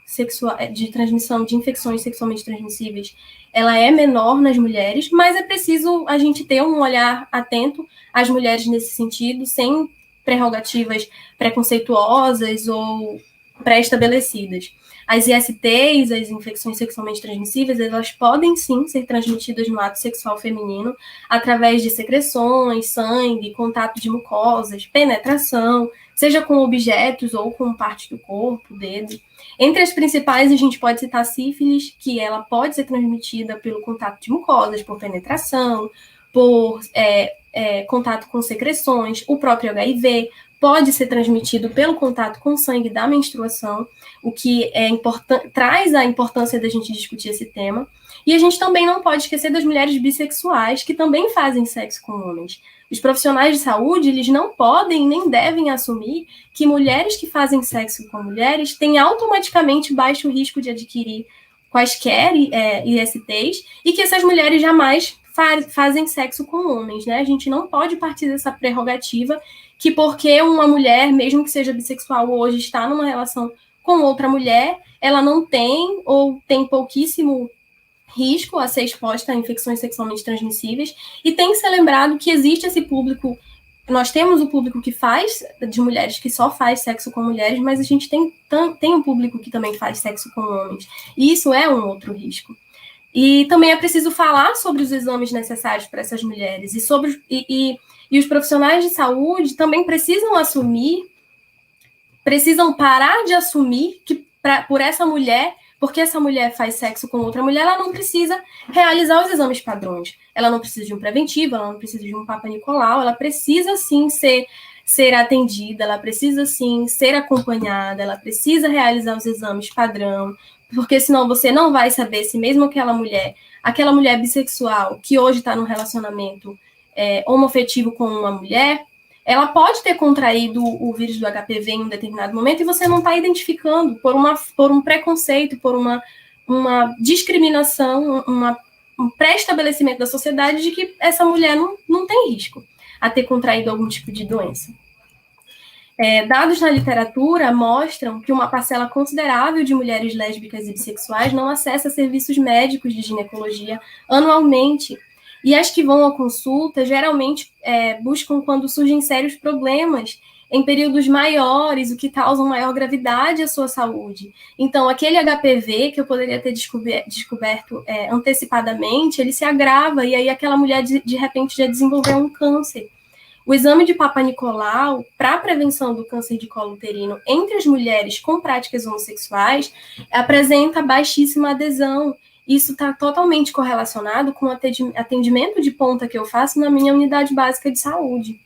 de infecções sexualmente transmissíveis ela é menor nas mulheres, mas é preciso a gente ter um olhar atento às mulheres nesse sentido, sem prerrogativas preconceituosas ou pré-estabelecidas. As ISTs, as infecções sexualmente transmissíveis, elas podem sim ser transmitidas no ato sexual feminino através de secreções, sangue, contato de mucosas, penetração, seja com objetos ou com parte do corpo, dedo. Entre as principais, a gente pode citar a sífilis, que ela pode ser transmitida pelo contato de mucosas, por penetração, por contato com secreções, o próprio HIV pode ser transmitido pelo contato com sangue da menstruação, o que traz a importância da gente discutir esse tema. E a gente também não pode esquecer das mulheres bissexuais, que também fazem sexo com homens. Os profissionais de saúde, eles não podem nem devem assumir que mulheres que fazem sexo com mulheres têm automaticamente baixo risco de adquirir quaisquer ISTs e que essas mulheres jamais fazem sexo com homens, né? A gente não pode partir dessa prerrogativa que porque uma mulher, mesmo que seja bissexual hoje, está numa relação com outra mulher, ela não tem ou tem pouquíssimo risco a ser exposta a infecções sexualmente transmissíveis, e tem que ser lembrado que existe esse público. Nós temos o público que faz, de mulheres que só faz sexo com mulheres, mas a gente tem um público que também faz sexo com homens. E isso é um outro risco. E também é preciso falar sobre os exames necessários para essas mulheres. E os profissionais de saúde também precisam parar de assumir que por essa mulher, porque essa mulher faz sexo com outra mulher, ela não precisa realizar os exames padrões. Ela não precisa de um preventivo, ela não precisa de um Papa Nicolau, ela precisa sim ser atendida, ela precisa sim ser acompanhada, ela precisa realizar os exames padrão, porque senão você não vai saber se mesmo aquela mulher bissexual que hoje está num relacionamento homoafetivo com uma mulher, ela pode ter contraído o vírus do HPV em um determinado momento e você não está identificando por um preconceito, por uma discriminação, um pré-estabelecimento da sociedade de que essa mulher não tem risco a ter contraído algum tipo de doença. Dados na literatura mostram que uma parcela considerável de mulheres lésbicas e bissexuais não acessa serviços médicos de ginecologia anualmente. E as que vão à consulta, geralmente, buscam quando surgem sérios problemas em períodos maiores, o que causa maior gravidade à sua saúde. Então, aquele HPV que eu poderia ter descoberto antecipadamente, ele se agrava, e aí aquela mulher, de repente, já desenvolveu um câncer. O exame de Papa Nicolau para a prevenção do câncer de colo uterino entre as mulheres com práticas homossexuais apresenta baixíssima adesão. Isso está totalmente correlacionado com o atendimento de ponta que eu faço na minha unidade básica de saúde.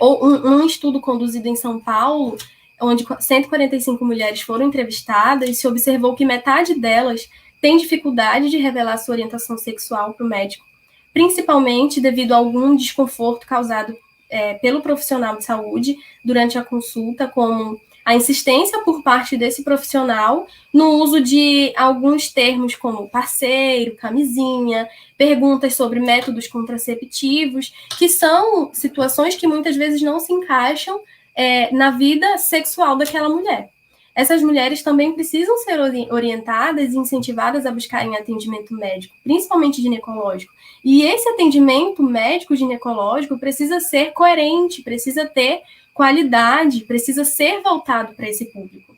Um estudo conduzido em São Paulo, onde 145 mulheres foram entrevistadas, e se observou que metade delas tem dificuldade de revelar sua orientação sexual para o médico, principalmente devido a algum desconforto causado pelo profissional de saúde durante a consulta, como a insistência por parte desse profissional no uso de alguns termos como parceiro, camisinha, perguntas sobre métodos contraceptivos, que são situações que muitas vezes não se encaixam na vida sexual daquela mulher. Essas mulheres também precisam ser orientadas e incentivadas a buscarem atendimento médico, principalmente ginecológico. E esse atendimento médico ginecológico precisa ser coerente, precisa ter qualidade, precisa ser voltado para esse público.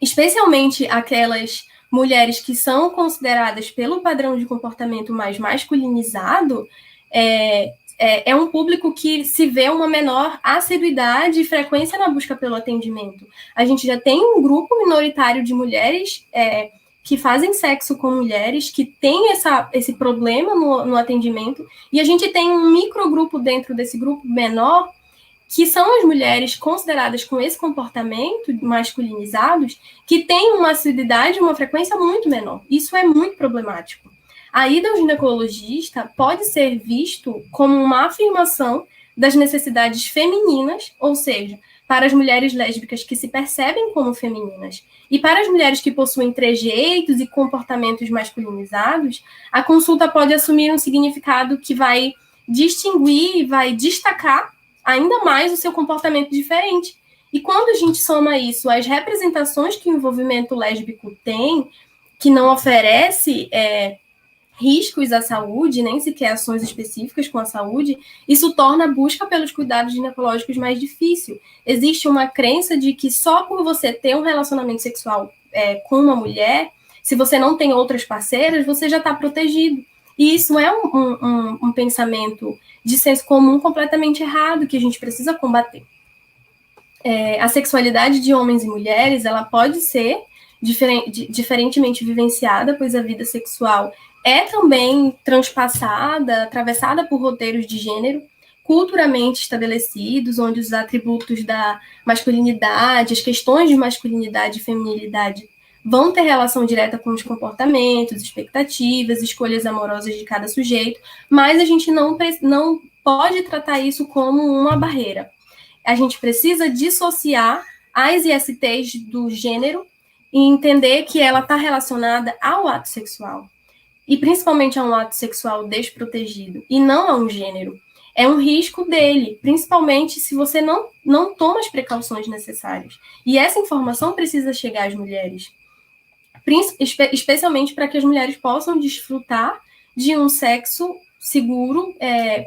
Especialmente aquelas mulheres que são consideradas pelo padrão de comportamento mais masculinizado, é um público que se vê uma menor assiduidade e frequência na busca pelo atendimento. A gente já tem um grupo minoritário de mulheres que fazem sexo com mulheres, que tem esse problema no atendimento, e a gente tem um microgrupo dentro desse grupo menor, que são as mulheres consideradas com esse comportamento masculinizados, que têm uma assiduidade e uma frequência muito menor. Isso é muito problemático. A ida ao ginecologista pode ser visto como uma afirmação das necessidades femininas, ou seja, para as mulheres lésbicas que se percebem como femininas, e para as mulheres que possuem trejeitos e comportamentos masculinizados, a consulta pode assumir um significado que vai distinguir e vai destacar ainda mais o seu comportamento diferente. E quando a gente soma isso às representações que o envolvimento lésbico tem, que não oferece riscos à saúde, nem sequer ações específicas com a saúde, isso torna a busca pelos cuidados ginecológicos mais difícil. Existe uma crença de que só por você ter um relacionamento sexual com uma mulher, se você não tem outras parceiras, você já está protegido. E isso é um pensamento de senso comum completamente errado, que a gente precisa combater. A sexualidade de homens e mulheres, ela pode ser diferentemente vivenciada, pois a vida sexual é também transpassada, atravessada por roteiros de gênero culturalmente estabelecidos, onde os atributos da masculinidade, as questões de masculinidade e feminilidade vão ter relação direta com os comportamentos, expectativas, escolhas amorosas de cada sujeito, mas a gente não pode tratar isso como uma barreira. A gente precisa dissociar as ISTs do gênero e entender que ela está relacionada ao ato sexual, e principalmente a um ato sexual desprotegido, e não a um gênero. É um risco dele, principalmente se você não toma as precauções necessárias. E essa informação precisa chegar às mulheres. especialmente para que as mulheres possam desfrutar de um sexo seguro,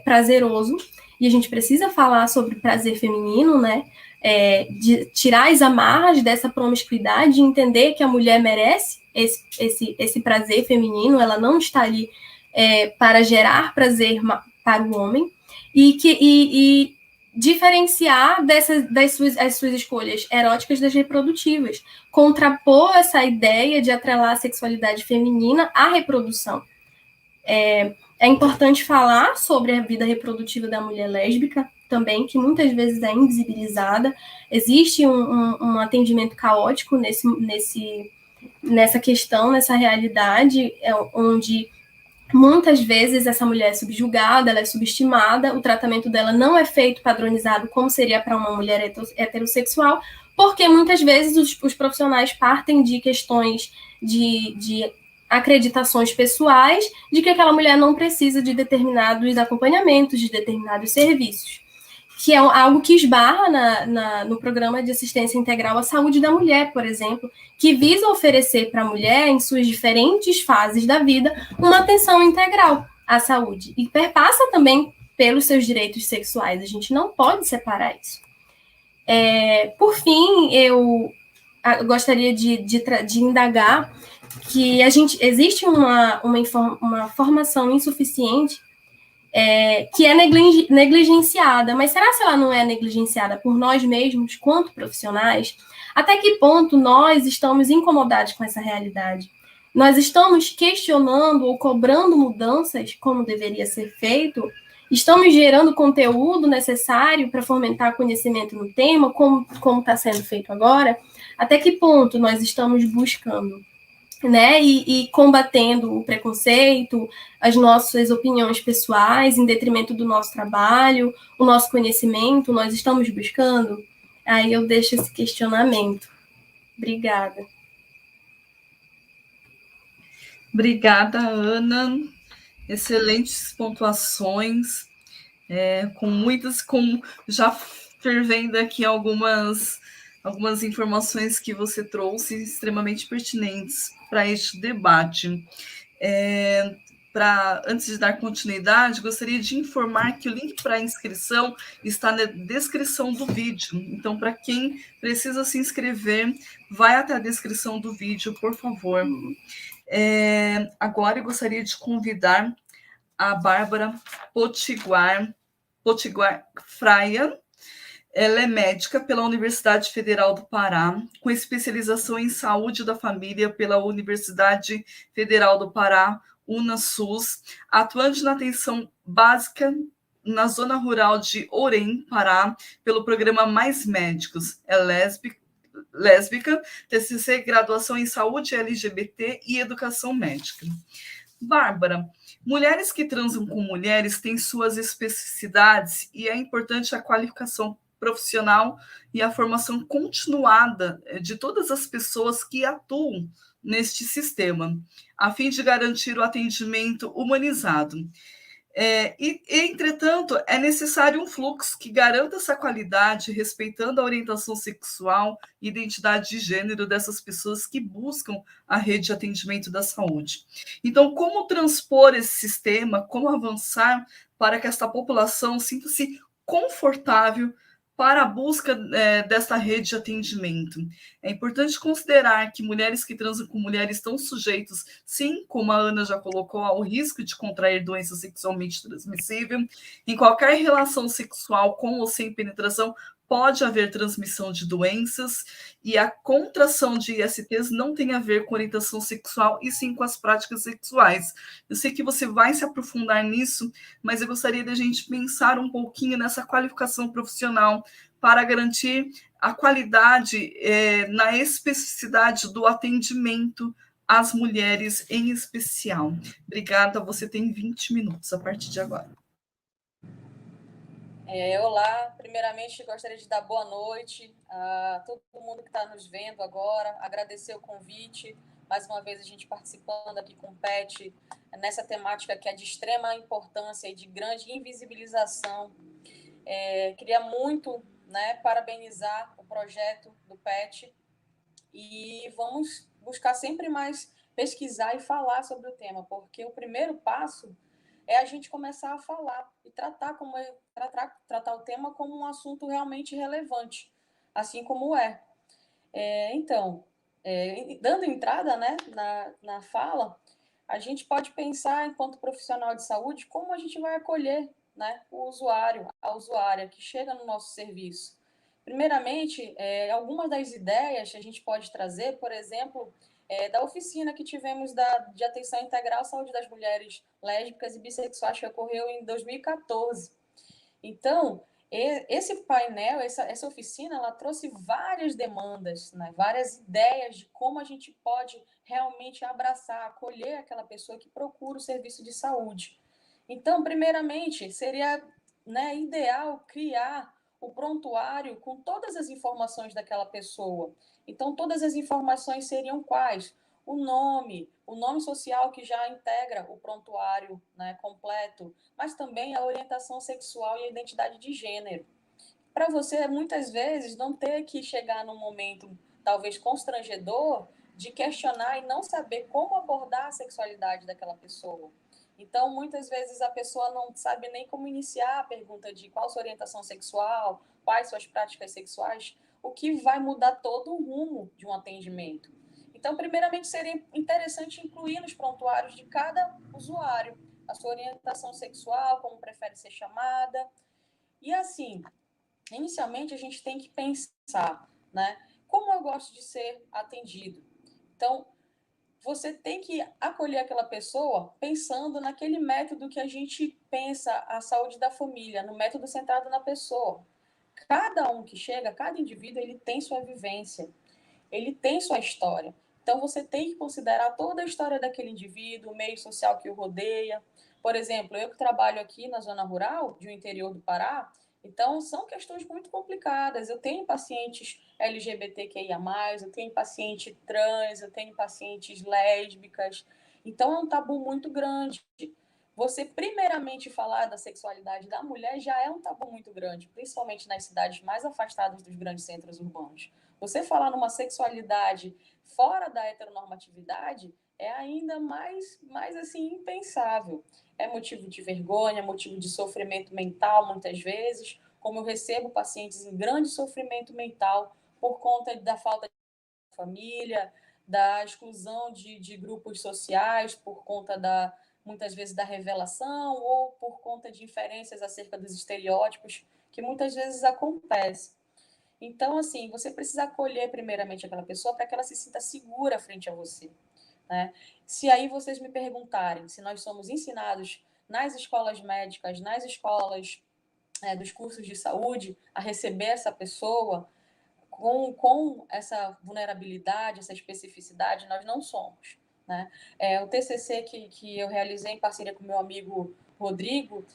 prazeroso, e a gente precisa falar sobre prazer feminino, né? De tirar as amarras dessa promiscuidade e entender que a mulher merece esse prazer feminino, ela não está ali para gerar prazer para o homem, e diferenciar das suas escolhas eróticas das reprodutivas, contrapor essa ideia de atrelar a sexualidade feminina à reprodução. É importante falar sobre a vida reprodutiva da mulher lésbica também, que muitas vezes é invisibilizada. Existe um atendimento caótico nessa questão, nessa realidade, onde muitas vezes essa mulher é subjugada, ela é subestimada, o tratamento dela não é feito padronizado como seria para uma mulher heterossexual, porque muitas vezes os profissionais partem de questões de acreditações pessoais de que aquela mulher não precisa de determinados acompanhamentos, de determinados serviços, que é algo que esbarra no programa de assistência integral à saúde da mulher, por exemplo, que visa oferecer para a mulher, em suas diferentes fases da vida, uma atenção integral à saúde, e perpassa também pelos seus direitos sexuais. A gente não pode separar isso. Por fim, eu gostaria de indagar que existe uma formação insuficiente que é negligenciada, mas será que ela não é negligenciada por nós mesmos, quanto profissionais? Até que ponto nós estamos incomodados com essa realidade? Nós estamos questionando ou cobrando mudanças como deveria ser feito? Estamos gerando conteúdo necessário para fomentar conhecimento no tema, como está sendo feito agora? Até que ponto nós estamos buscando, né, e combatendo o preconceito, as nossas opiniões pessoais, em detrimento do nosso trabalho, o nosso conhecimento, nós estamos buscando? Aí eu deixo esse questionamento. Obrigada.
Obrigada, Ana. Excelentes pontuações, já fervendo aqui algumas informações que você trouxe, extremamente pertinentes para este debate. Antes de dar continuidade, gostaria de informar que o link para a inscrição está na descrição do vídeo. Então, para quem precisa se inscrever, vai até a descrição do vídeo, por favor. Agora eu gostaria de convidar a Bárbara Potiguar Fraia. Ela é médica pela Universidade Federal do Pará, com especialização em saúde da família pela Universidade Federal do Pará, UnaSUS, atuante na atenção básica na zona rural de Orem, Pará, pelo programa Mais Médicos. É lésbica, TCC, graduação em saúde LGBT e educação médica. Bárbara, mulheres que transam com mulheres têm suas especificidades e é importante a qualificação profissional e a formação continuada de todas as pessoas que atuam neste sistema, a fim de garantir o atendimento humanizado. Entretanto, é necessário um fluxo que garanta essa qualidade, respeitando a orientação sexual e identidade de gênero dessas pessoas que buscam a rede de atendimento da saúde. Então, como transpor esse sistema, como avançar para que esta população sinta-se confortável para a busca desta rede de atendimento? É importante considerar que mulheres que transam com mulheres estão sujeitos, sim, como a Ana já colocou, ao risco de contrair doença sexualmente transmissível. Em qualquer relação sexual, com ou sem penetração, pode haver transmissão de doenças, e a contração de ISTs não tem a ver com orientação sexual, e sim com as práticas sexuais. Eu sei que você vai se aprofundar nisso, mas eu gostaria de a gente pensar um pouquinho nessa qualificação profissional para garantir a qualidade na especificidade do atendimento às mulheres em especial. Obrigada, você tem 20 minutos a partir de agora.
Olá, primeiramente gostaria de dar boa noite a todo mundo que está nos vendo agora, agradecer o convite, mais uma vez a gente participando aqui com o PET, nessa temática que é de extrema importância e de grande invisibilização. Queria muito, parabenizar o projeto do PET e vamos buscar sempre mais pesquisar e falar sobre o tema, porque o primeiro passo é a gente começar a falar e tratar o tema como um assunto realmente relevante, assim como é. Então, dando entrada, né, na fala, a gente pode pensar, enquanto profissional de saúde, como a gente vai acolher, né, o usuário, a usuária que chega no nosso serviço. Primeiramente, algumas das ideias que a gente pode trazer, por exemplo, da oficina que tivemos de atenção integral à saúde das mulheres lésbicas e bissexuais, que ocorreu em 2014. Então, esse painel, essa oficina, ela trouxe várias demandas, né? Várias ideias de como a gente pode realmente abraçar, acolher aquela pessoa que procura o serviço de saúde. Então, primeiramente, seria, né, ideal criar o prontuário com todas as informações daquela pessoa. Então, todas as informações seriam quais? O nome social que já integra o prontuário, né, completo, mas também a orientação sexual e a identidade de gênero. Para você, muitas vezes, não ter que chegar num momento talvez constrangedor de questionar e não saber como abordar a sexualidade daquela pessoa. Então, muitas vezes a pessoa não sabe nem como iniciar a pergunta de qual sua orientação sexual, quais suas práticas sexuais, o que vai mudar todo o rumo de um atendimento. Então, primeiramente, seria interessante incluir nos prontuários de cada usuário a sua orientação sexual, como prefere ser chamada. E assim, inicialmente a gente tem que pensar, né? Como eu gosto de ser atendido? Então, você tem que acolher aquela pessoa pensando naquele método que a gente pensa a saúde da família, no método centrado na pessoa. Cada um que chega, cada indivíduo, ele tem sua vivência, ele tem sua história. Então, você tem que considerar toda a história daquele indivíduo, o meio social que o rodeia. Por exemplo, eu que trabalho aqui na zona rural, do interior do Pará, então são questões muito complicadas. Eu tenho pacientes LGBTQIA+, eu tenho paciente trans, eu tenho pacientes lésbicas. Então, é um tabu muito grande. Você, primeiramente, falar da sexualidade da mulher já é um tabu muito grande, principalmente nas cidades mais afastadas dos grandes centros urbanos. Você falar numa sexualidade fora da heteronormatividade é ainda mais assim, impensável. É motivo de vergonha, motivo de sofrimento mental, muitas vezes, como eu recebo pacientes em grande sofrimento mental por conta da falta de família, da exclusão de grupos sociais, por conta muitas vezes da revelação ou por conta de inferências acerca dos estereótipos que muitas vezes acontecem. Então, assim, você precisa acolher primeiramente aquela pessoa para que ela se sinta segura frente a você, né? Se aí vocês me perguntarem se nós somos ensinados nas escolas médicas, nas escolas dos cursos de saúde, a receber essa pessoa com essa vulnerabilidade, essa especificidade, nós não somos, né? O TCC que eu realizei em parceria com meu amigo Rodrigo,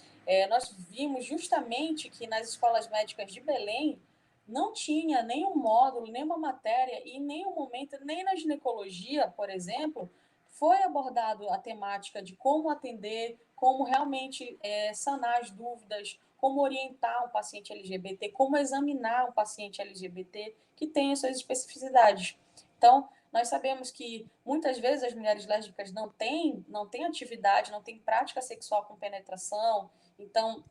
nós vimos justamente que nas escolas médicas de Belém não tinha nenhum módulo, nenhuma matéria e em nenhum momento, nem na ginecologia, por exemplo, foi abordado a temática de como atender, como realmente sanar as dúvidas, como orientar um paciente LGBT, como examinar um paciente LGBT que tem as suas especificidades. Então, nós sabemos que muitas vezes as mulheres lésbicas não têm atividade, não têm prática sexual com penetração, então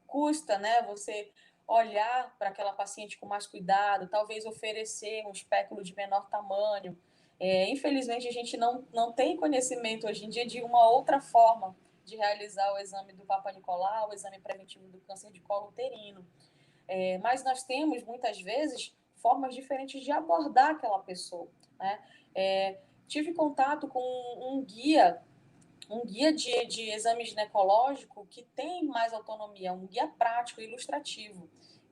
custa, né, você olhar para aquela paciente com mais cuidado, talvez oferecer um espéculo de menor tamanho. Infelizmente, a gente não tem conhecimento hoje em dia de uma outra forma de realizar o exame do Papa Nicolau, o exame preventivo do câncer de colo uterino. Mas nós temos, muitas vezes, formas diferentes de abordar aquela pessoa, né? Tive contato com um guia de exame ginecológico que tem mais autonomia, um guia prático e ilustrativo.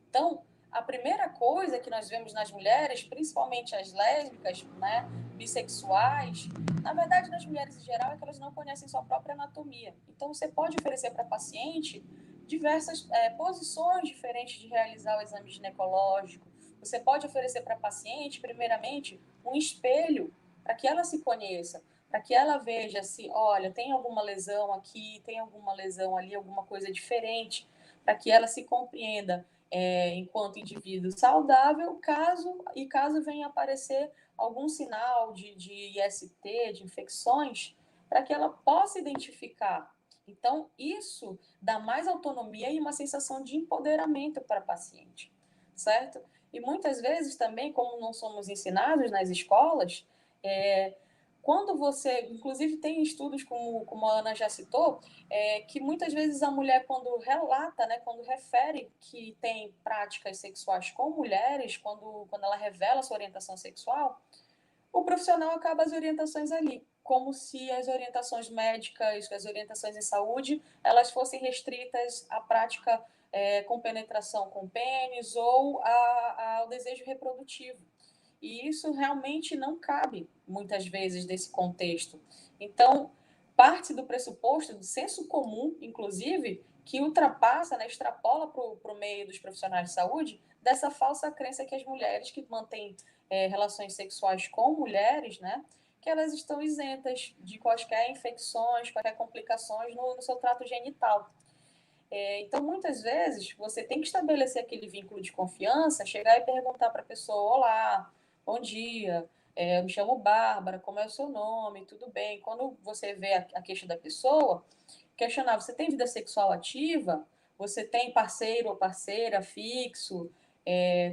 Então, a primeira coisa que nós vemos nas mulheres, principalmente as lésbicas, né, bissexuais, na verdade, nas mulheres em geral, é que elas não conhecem sua própria anatomia. Então, você pode oferecer para a paciente diversas posições diferentes de realizar o exame ginecológico. Você pode oferecer para a paciente, primeiramente, um espelho para que ela se conheça, para que ela veja se, olha, tem alguma lesão aqui, tem alguma lesão ali, alguma coisa diferente, para que ela se compreenda enquanto indivíduo saudável, caso venha aparecer algum sinal de IST, de infecções, para que ela possa identificar. Então, isso dá mais autonomia e uma sensação de empoderamento para a paciente, certo? E muitas vezes também, como não somos ensinados nas escolas, quando você, inclusive tem estudos, como a Ana já citou, que muitas vezes a mulher, quando relata, né, quando refere que tem práticas sexuais com mulheres, quando ela revela sua orientação sexual, o profissional acaba as orientações ali, como se as orientações médicas, as orientações em saúde, elas fossem restritas à prática com penetração com pênis ou ao desejo reprodutivo. E isso realmente não cabe, muitas vezes, nesse contexto. Então, parte do pressuposto, do senso comum, inclusive, que ultrapassa, né, extrapola para o meio dos profissionais de saúde, dessa falsa crença que as mulheres que mantêm relações sexuais com mulheres, né, que elas estão isentas de quaisquer infecções, quaisquer complicações no seu trato genital. Então, muitas vezes, você tem que estabelecer aquele vínculo de confiança, chegar e perguntar para a pessoa: olá, bom dia, eu me chamo Bárbara, como é o seu nome, tudo bem? Quando você vê a queixa da pessoa, questionar: você tem vida sexual ativa? Você tem parceiro ou parceira fixo?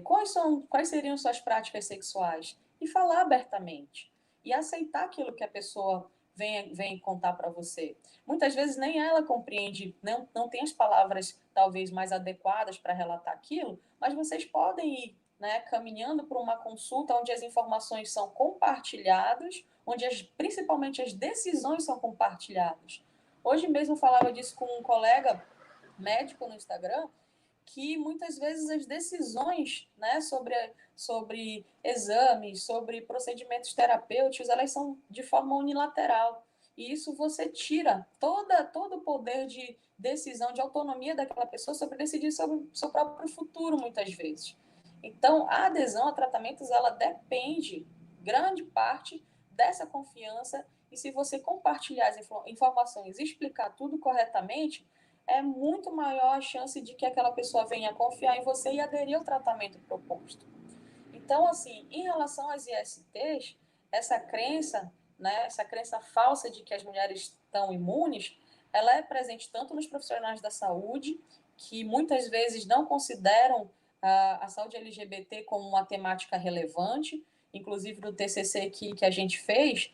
Quais seriam suas práticas sexuais? E falar abertamente. E aceitar aquilo que a pessoa vem contar para você. Muitas vezes nem ela compreende, não tem as palavras talvez mais adequadas para relatar aquilo, mas vocês podem ir, né, caminhando para uma consulta onde as informações são compartilhadas, onde principalmente as decisões são compartilhadas. Hoje mesmo eu falava disso com um colega médico no Instagram, que muitas vezes as decisões, né, sobre exames, sobre procedimentos terapêuticos, elas são de forma unilateral. E isso você tira todo o poder de decisão, de autonomia daquela pessoa sobre decidir sobre o seu próprio futuro, muitas vezes. Então, a adesão a tratamentos, ela depende, grande parte, dessa confiança. E se você compartilhar as informações e explicar tudo corretamente, é muito maior a chance de que aquela pessoa venha confiar em você e aderir ao tratamento proposto. Então, assim, em relação às ISTs, essa crença, né, essa crença falsa de que as mulheres estão imunes, ela é presente tanto nos profissionais da saúde, que muitas vezes não consideram a saúde LGBT como uma temática relevante, inclusive no TCC que a gente fez,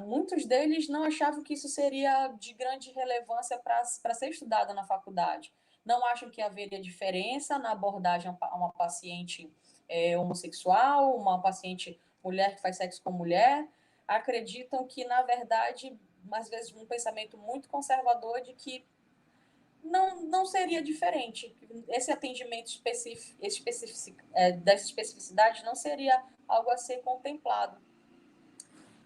muitos deles não achavam que isso seria de grande relevância para ser estudado na faculdade. Não acham que haveria diferença na abordagem a uma paciente homossexual, uma paciente mulher que faz sexo com mulher. Acreditam que, na verdade, às vezes um pensamento muito conservador de que não seria diferente. Esse atendimento dessa especificidade não seria algo a ser contemplado.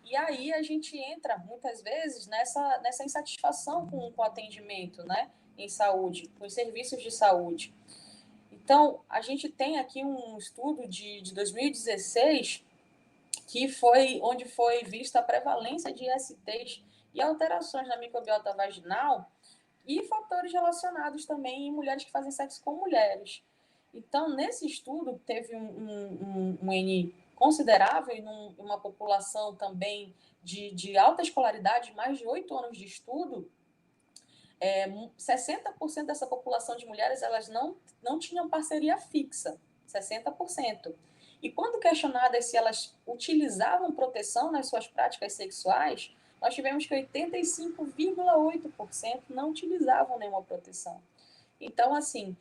E aí a gente entra, muitas vezes, nessa insatisfação com o atendimento, né, em saúde, com os serviços de saúde. Então, a gente tem aqui um estudo de 2016, onde foi vista a prevalência de ISTs e alterações na microbiota vaginal e fatores relacionados também em mulheres que fazem sexo com mulheres. Então, nesse estudo, teve um N considerável em uma população também de alta escolaridade, mais de 8 anos de estudo. 60% dessa população de mulheres, elas não tinham parceria fixa, 60%. E quando questionadas se elas utilizavam proteção nas suas práticas sexuais, nós tivemos que 85,8% não utilizavam nenhuma proteção. Então, assim,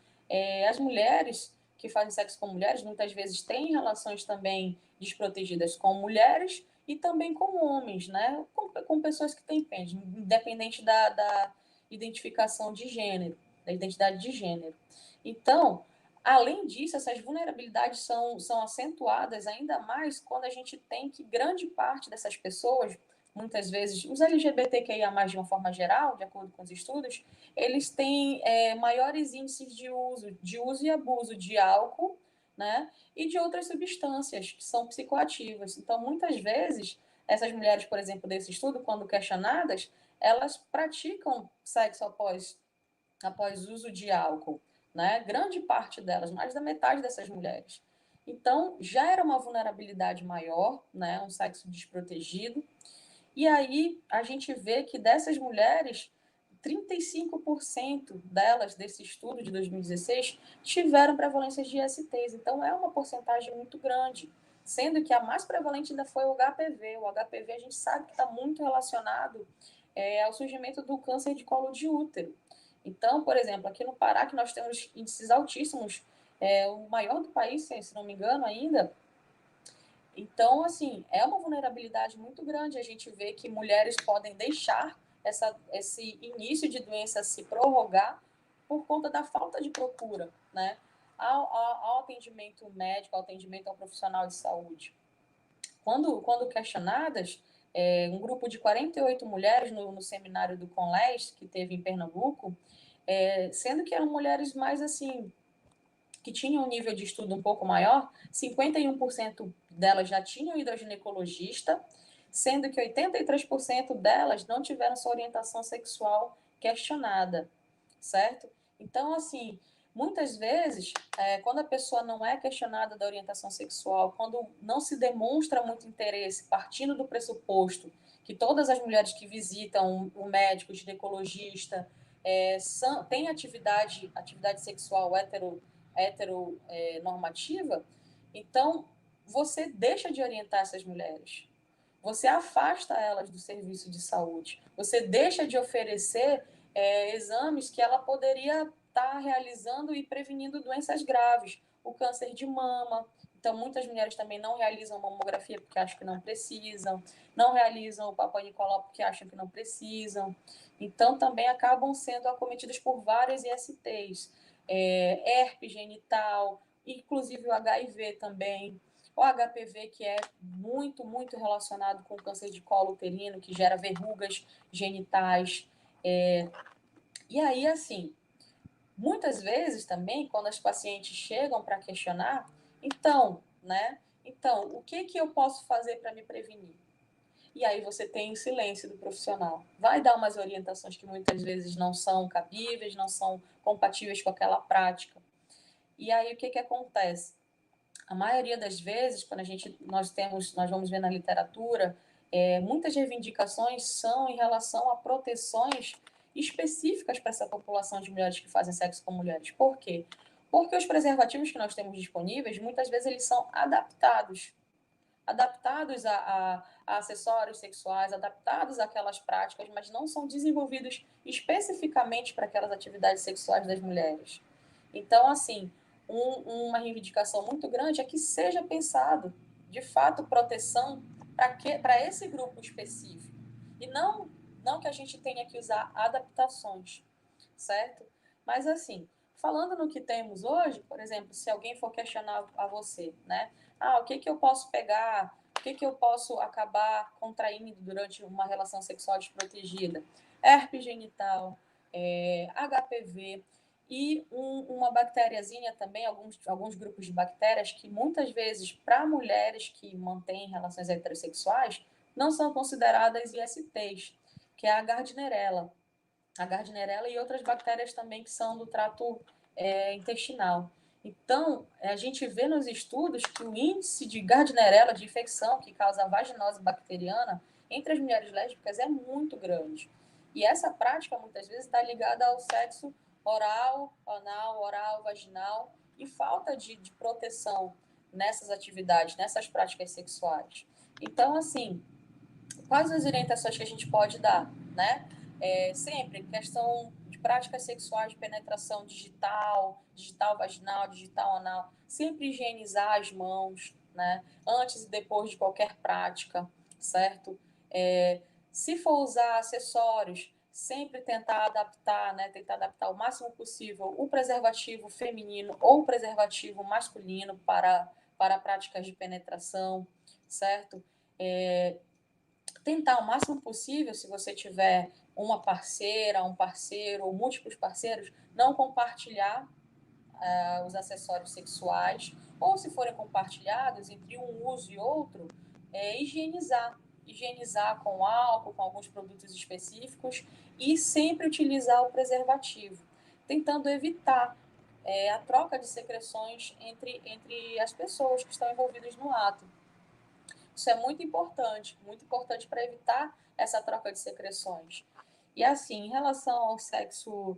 as mulheres que fazem sexo com mulheres, muitas vezes têm relações também desprotegidas com mulheres e também com homens, né? Com pessoas que têm pênis, independente da identificação de gênero, da identidade de gênero. Então, além disso, essas vulnerabilidades são acentuadas ainda mais quando a gente tem que grande parte dessas pessoas, muitas vezes, os LGBTQIA+, de uma forma geral, de acordo com os estudos, eles têm maiores índices de uso e abuso de álcool, né, e de outras substâncias que são psicoativas. Então, muitas vezes, essas mulheres, por exemplo, desse estudo, quando questionadas, elas praticam sexo após uso de álcool, né? Grande parte delas, mais da metade dessas mulheres. Então, já era uma vulnerabilidade maior, né? Um sexo desprotegido. E aí a gente vê que dessas mulheres, 35% delas, desse estudo de 2016, tiveram prevalências de ISTs. Então, é uma porcentagem muito grande, sendo que a mais prevalente ainda foi o HPV. O HPV a gente sabe que está muito relacionado ao surgimento do câncer de colo de útero. Então, por exemplo, aqui no Pará, que nós temos índices altíssimos, o maior do país, se não me engano ainda. Então, assim, é uma vulnerabilidade muito grande. A gente vê que mulheres podem deixar esse início de doença se prorrogar por conta da falta de procura, né? Ao atendimento médico, ao atendimento ao profissional de saúde. Quando questionadas, um grupo de 48 mulheres no seminário do CONLES, que teve em Pernambuco, sendo que eram mulheres mais, assim, que tinham um nível de estudo um pouco maior, 51% delas já tinham ido ao ginecologista, sendo que 83% delas não tiveram sua orientação sexual questionada, certo? Então, assim, muitas vezes, quando a pessoa não é questionada da orientação sexual, quando não se demonstra muito interesse, partindo do pressuposto que todas as mulheres que visitam o médico, o ginecologista, têm atividade sexual heteronormativa, então você deixa de orientar essas mulheres. Você afasta elas do serviço de saúde. Você deixa de oferecer exames que ela poderia estar realizando e prevenindo doenças graves. O câncer de mama. Então, muitas mulheres também não realizam mamografia porque acham que não precisam. Não realizam o Papai Nicolau porque acham que não precisam. Então, também acabam sendo acometidas por várias ISTs. Herpes genital, inclusive o HIV também. O HPV, que é muito, muito relacionado com o câncer de colo uterino, que gera verrugas genitais. E aí, assim, muitas vezes também, quando as pacientes chegam para questionar, então, o que eu posso fazer para me prevenir? E aí você tem o silêncio do profissional. Vai dar umas orientações que muitas vezes não são cabíveis, não são compatíveis com aquela prática. E aí o que acontece? A maioria das vezes, quando nós vamos ver na literatura, muitas reivindicações são em relação a proteções específicas para essa população de mulheres que fazem sexo com mulheres. Por quê? Porque os preservativos que nós temos disponíveis, muitas vezes eles são adaptados a acessórios sexuais, adaptados àquelas práticas, mas não são desenvolvidos especificamente para aquelas atividades sexuais das mulheres. Então, assim, uma reivindicação muito grande é que seja pensado, de fato, proteção para esse grupo específico. E não que a gente tenha que usar adaptações, certo? Mas, assim, falando no que temos hoje, por exemplo, se alguém for questionar a você, né? O que eu posso pegar? O que eu posso acabar contraindo durante uma relação sexual desprotegida? Herpes genital, HPV e uma bactériazinha também, alguns grupos de bactérias que muitas vezes, para mulheres que mantêm relações heterossexuais, não são consideradas ISTs, que é a Gardnerella. A Gardnerella e outras bactérias também que são do trato intestinal. Então, a gente vê nos estudos que o índice de Gardnerella, de infecção que causa a vaginose bacteriana, entre as mulheres lésbicas é muito grande. E essa prática, muitas vezes, está ligada ao sexo oral, anal, oral, vaginal, e falta de proteção nessas atividades, nessas práticas sexuais. Então, assim, quais as orientações que a gente pode dar, né? Sempre questão de práticas sexuais de penetração digital vaginal, digital anal, sempre higienizar as mãos, né? Antes e depois de qualquer prática, certo? Se for usar acessórios, sempre tentar adaptar, né? Tentar adaptar o máximo possível o preservativo feminino ou o preservativo masculino para práticas de penetração, certo? Tentar o máximo possível, se você tiver uma parceira, um parceiro ou múltiplos parceiros, não compartilhar os acessórios sexuais, ou se forem compartilhados entre um uso e outro, higienizar com álcool, com alguns produtos específicos e sempre utilizar o preservativo, tentando evitar a troca de secreções entre as pessoas que estão envolvidas no ato. Isso é muito importante para evitar essa troca de secreções. E assim, em relação ao sexo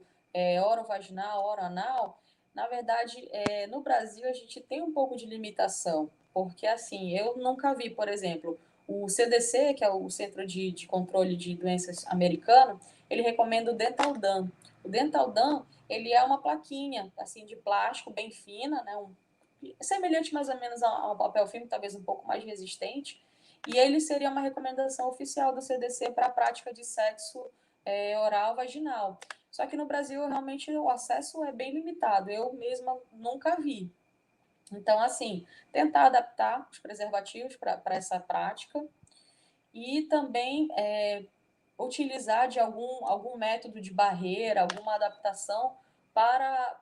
orovaginal, oroanal, na verdade, no Brasil a gente tem um pouco de limitação, porque assim, eu nunca vi, por exemplo, o CDC, que é o Centro de Controle de Doenças americano, ele recomenda o Dental Dam. O Dental Dam, ele é uma plaquinha assim de plástico bem fina, né, semelhante mais ou menos ao papel filme, talvez um pouco mais resistente, e ele seria uma recomendação oficial do CDC para a prática de sexo oral vaginal. Só que no Brasil, realmente, o acesso é bem limitado. Eu mesma nunca vi. Então, assim, tentar adaptar os preservativos para essa prática e também utilizar de algum método de barreira, alguma adaptação para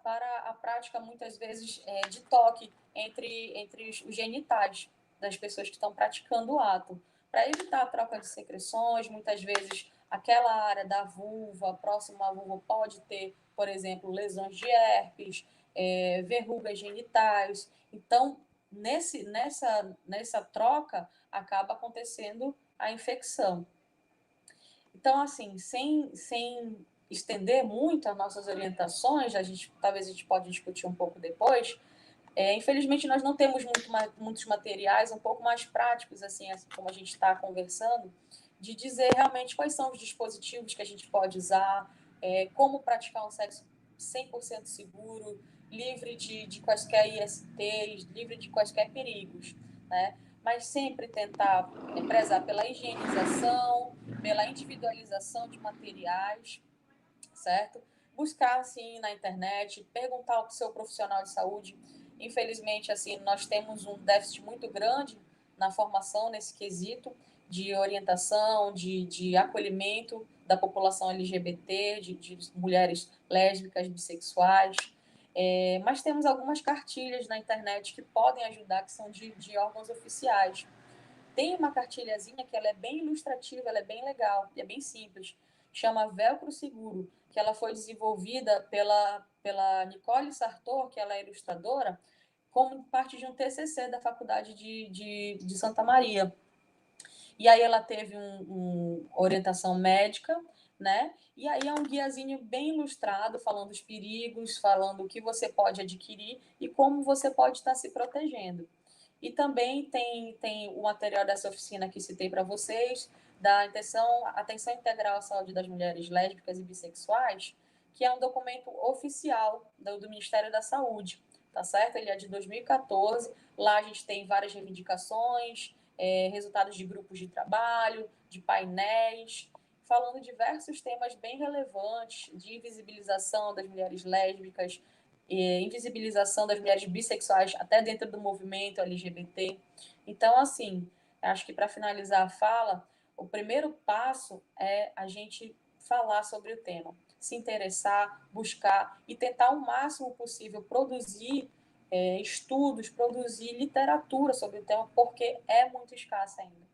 a prática, muitas vezes, de toque entre os genitais das pessoas que estão praticando o ato, para evitar a troca de secreções. Muitas vezes, aquela área da vulva, próxima à vulva, pode ter, por exemplo, lesões de herpes, verrugas genitais. Então, nessa troca, acaba acontecendo a infecção. Então, assim, sem estender muito as nossas orientações, talvez a gente pode discutir um pouco depois. Infelizmente, nós não temos muitos materiais um pouco mais práticos, assim como a gente está conversando, de dizer realmente quais são os dispositivos que a gente pode usar, como praticar um sexo 100% seguro, livre de quaisquer ISTs, livre de quaisquer perigos, né? Mas sempre tentar prezar pela higienização, pela individualização de materiais, certo? Buscar, assim, na internet, perguntar ao seu profissional de saúde. Infelizmente, assim, nós temos um déficit muito grande na formação nesse quesito de orientação, de acolhimento da população LGBT, de mulheres lésbicas, bissexuais. Mas temos algumas cartilhas na internet que podem ajudar, que são de órgãos oficiais. Tem uma cartilhazinha que ela é bem ilustrativa, ela é bem legal, é bem simples. Chama Velcro Seguro, que ela foi desenvolvida pela Nicole Sartor, que ela é ilustradora, como parte de um TCC da Faculdade de Santa Maria. E aí ela teve uma orientação médica, né? E aí é um guiazinho bem ilustrado, falando os perigos, falando o que você pode adquirir e como você pode estar se protegendo. E também tem o material dessa oficina que citei para vocês, da Atenção Integral à Saúde das Mulheres Lésbicas e Bissexuais, que é um documento oficial do Ministério da Saúde, tá certo? Ele é de 2014, lá a gente tem várias reivindicações, resultados de grupos de trabalho, de painéis, falando diversos temas bem relevantes de invisibilização das mulheres lésbicas, invisibilização das mulheres bissexuais até dentro do movimento LGBT. Então, assim, acho que para finalizar a fala, o primeiro passo é a gente falar sobre o tema, se interessar, buscar e tentar o máximo possível produzir estudos, produzir literatura sobre o tema, porque é muito escassa ainda.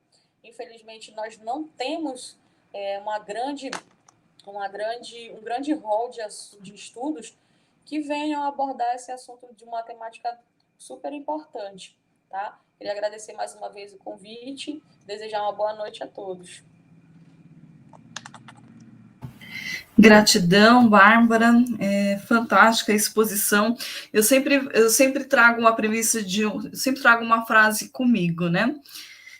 Infelizmente, nós não temos um grande rol de estudos que venham abordar esse assunto de uma temática super importante, tá? Queria agradecer mais uma vez o convite, desejar uma boa noite a todos.
Gratidão, Bárbara, fantástica a exposição. Eu sempre trago uma premissa sempre trago uma frase comigo, né?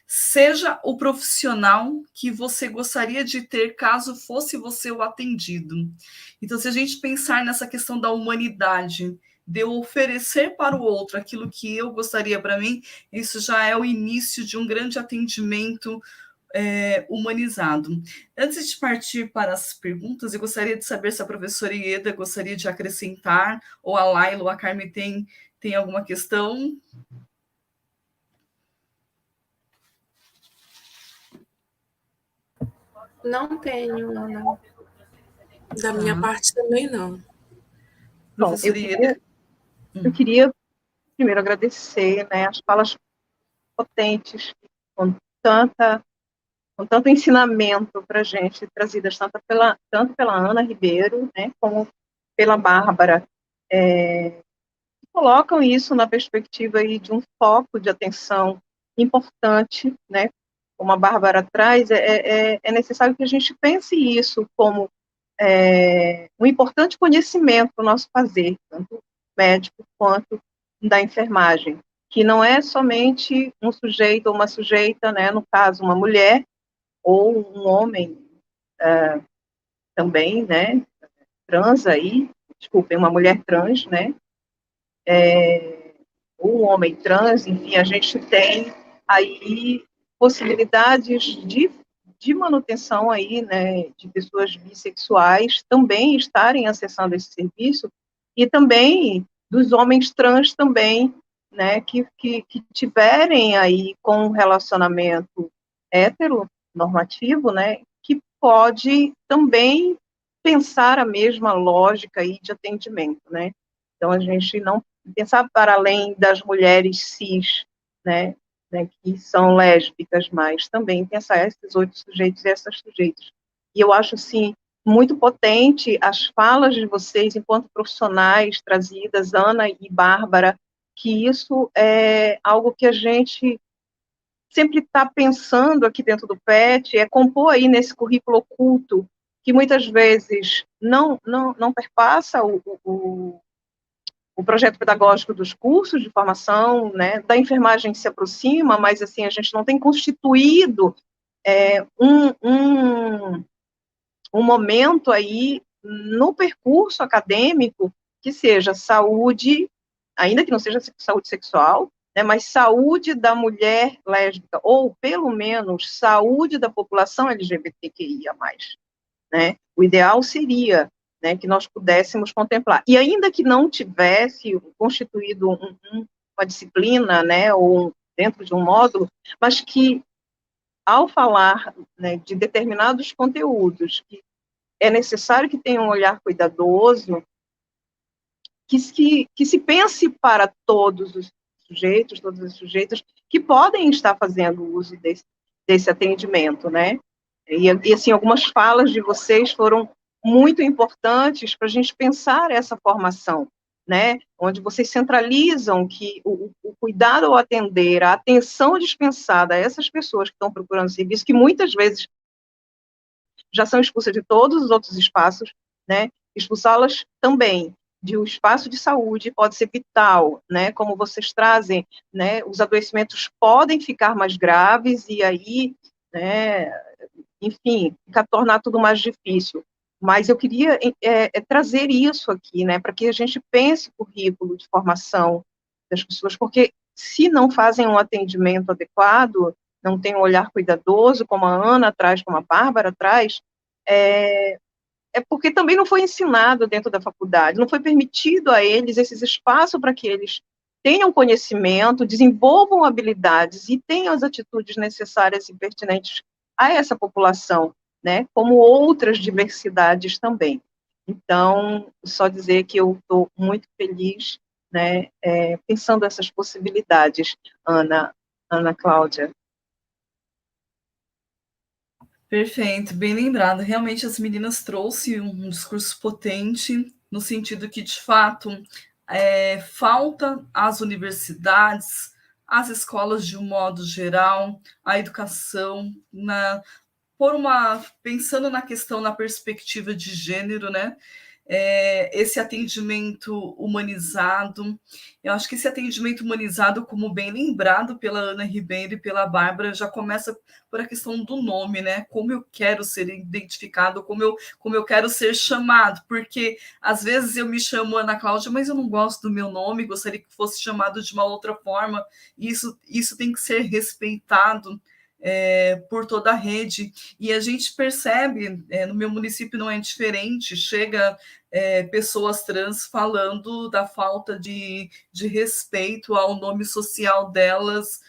Seja o profissional que você gostaria de ter caso fosse você o atendido. Então, se a gente pensar nessa questão da humanidade, de eu oferecer para o outro aquilo que eu gostaria para mim, isso já é o início de um grande atendimento humanizado. Antes de partir para as perguntas, eu gostaria de saber se a professora Ieda gostaria de acrescentar, ou a Laila ou a Carmen tem alguma questão.
Não tenho, não.
Da minha parte também não.
Bom, eu queria primeiro agradecer, né, as falas potentes, com tanto ensinamento para a gente, trazidas tanto pela Ana Ribeiro, né, como pela Bárbara, colocam isso na perspectiva aí de um foco de atenção importante, né? Como a Bárbara traz, é necessário que a gente pense isso como um importante conhecimento para o nosso fazer, tanto médico quanto da enfermagem, que não é somente um sujeito ou uma sujeita, né? No caso, uma mulher ou um homem também, né? Trans aí, desculpem, uma mulher trans, né? Um homem trans, enfim, a gente tem aí possibilidades de manutenção aí, né, de pessoas bissexuais também estarem acessando esse serviço, e também dos homens trans também, né, que tiverem aí com um relacionamento heteronormativo, né, que pode também pensar a mesma lógica aí de atendimento, né. Então, a gente não pensar para além das mulheres cis, né, que são lésbicas, mas também pensar esses outros sujeitos e essas sujeitos. E eu acho, assim, muito potente as falas de vocês, enquanto profissionais trazidas, Ana e Bárbara, que isso é algo que a gente sempre está pensando aqui dentro do PET, é compor aí nesse currículo oculto, que muitas vezes não perpassa o projeto pedagógico dos cursos de formação, né, da enfermagem se aproxima, mas assim a gente não tem constituído um momento aí no percurso acadêmico que seja saúde, ainda que não seja saúde sexual, né, mas saúde da mulher lésbica, ou pelo menos saúde da população LGBTQIA+, né? O ideal seria, né, que nós pudéssemos contemplar. E ainda que não tivesse constituído uma disciplina, né, ou dentro de um módulo, mas que, ao falar, né, de determinados conteúdos, que é necessário que tenha um olhar cuidadoso, que se pense para todos os sujeitos, todas as sujeitas, que podem estar fazendo uso desse atendimento, né? E, assim, algumas falas de vocês foram muito importantes para a gente pensar essa formação, né? Onde vocês centralizam que o cuidado ao atender, a atenção dispensada a essas pessoas que estão procurando serviço, que muitas vezes já são expulsas de todos os outros espaços, né? Expulsá-las também de um espaço de saúde pode ser vital, né? Como vocês trazem, né? Os adoecimentos podem ficar mais graves e aí, né? Enfim, tornar tudo mais difícil. Mas eu queria trazer isso aqui, né? Para que a gente pense o currículo de formação das pessoas, porque se não fazem um atendimento adequado, não tem um olhar cuidadoso, como a Ana traz, como a Bárbara traz, é porque também não foi ensinado dentro da faculdade, não foi permitido a eles esses espaços para que eles tenham conhecimento, desenvolvam habilidades e tenham as atitudes necessárias e pertinentes a essa população, né, como outras diversidades também. Então, só dizer que eu estou muito feliz, né, pensando essas possibilidades, Ana Cláudia.
Perfeito, bem lembrado. Realmente as meninas trouxeram um discurso potente, no sentido que, de fato, falta às universidades, às escolas de um modo geral, a educação, pensando na questão, na perspectiva de gênero, né? Esse atendimento humanizado. Eu acho que esse atendimento humanizado, como bem lembrado pela Ana Ribeiro e pela Bárbara, já começa por a questão do nome, né? Como eu quero ser identificado, como eu quero ser chamado, porque às vezes eu me chamo Ana Cláudia, mas eu não gosto do meu nome, gostaria que fosse chamado de uma outra forma. Isso tem que ser respeitado por toda a rede, e a gente percebe, no meu município não é diferente, chega pessoas trans falando da falta de respeito ao nome social delas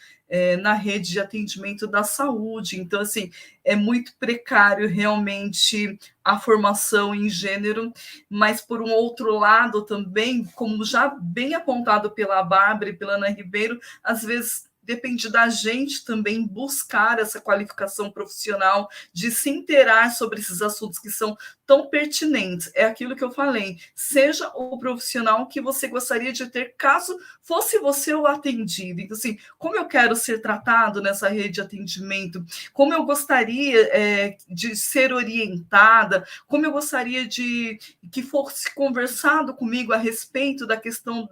na rede de atendimento da saúde. Então, assim, é muito precário realmente a formação em gênero, mas, por um outro lado também, como já bem apontado pela Bárbara e pela Ana Ribeiro, às vezes depende da gente também buscar essa qualificação profissional, de se inteirar sobre esses assuntos que são tão pertinentes. É aquilo que eu falei, seja o profissional que você gostaria de ter caso fosse você o atendido. Então, assim, como eu quero ser tratado nessa rede de atendimento, como eu gostaria de ser orientada, como eu gostaria de que fosse conversado comigo a respeito da questão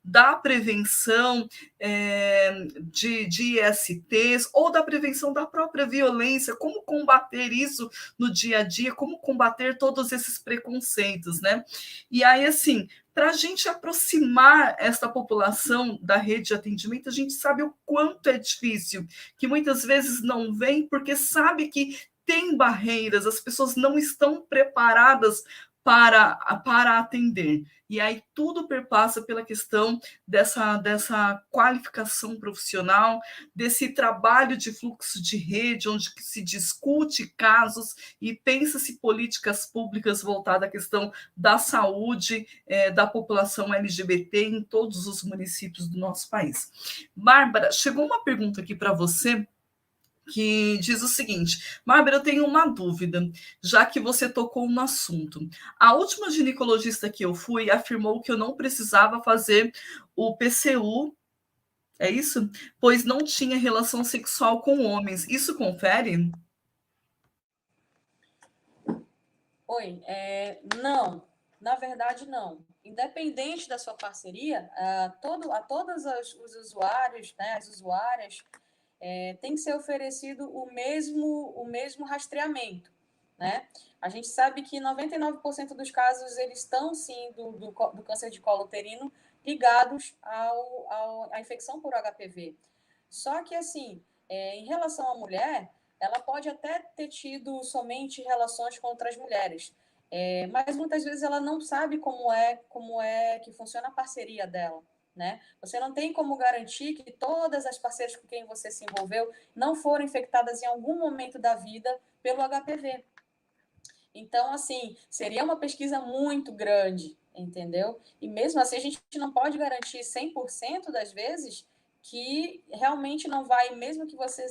da prevenção de ISTs ou da prevenção da própria violência, como combater isso no dia a dia, como combater todos esses preconceitos, né? E aí, assim, para a gente aproximar essa população da rede de atendimento, a gente sabe o quanto é difícil, que muitas vezes não vem porque sabe que tem barreiras, as pessoas não estão preparadas para atender. E aí tudo perpassa pela questão dessa qualificação profissional, desse trabalho de fluxo de rede, onde se discute casos e pensa-se políticas públicas voltadas à questão da saúde da população LGBT em todos os municípios do nosso país. Bárbara, chegou uma pergunta aqui para você, que diz o seguinte: Bárbara, eu tenho uma dúvida, já que você tocou no assunto. A última ginecologista que eu fui afirmou que eu não precisava fazer o PCU, é isso? Pois não tinha relação sexual com homens. Isso confere?
Oi, não, na verdade não. Independente da sua parceria, a todos os usuários, né, as usuárias, tem que ser oferecido o mesmo rastreamento, né? A gente sabe que 99% dos casos eles estão, sim, do câncer de colo uterino ligados à infecção por HPV. Só que, assim, em relação à mulher, ela pode até ter tido somente relações com outras mulheres, mas muitas vezes ela não sabe como é que funciona a parceria dela, né? Você não tem como garantir que todas as parceiras com quem você se envolveu não foram infectadas em algum momento da vida pelo HPV. Então, assim, seria uma pesquisa muito grande, entendeu? E mesmo assim, a gente não pode garantir 100% das vezes que realmente não vai, mesmo que você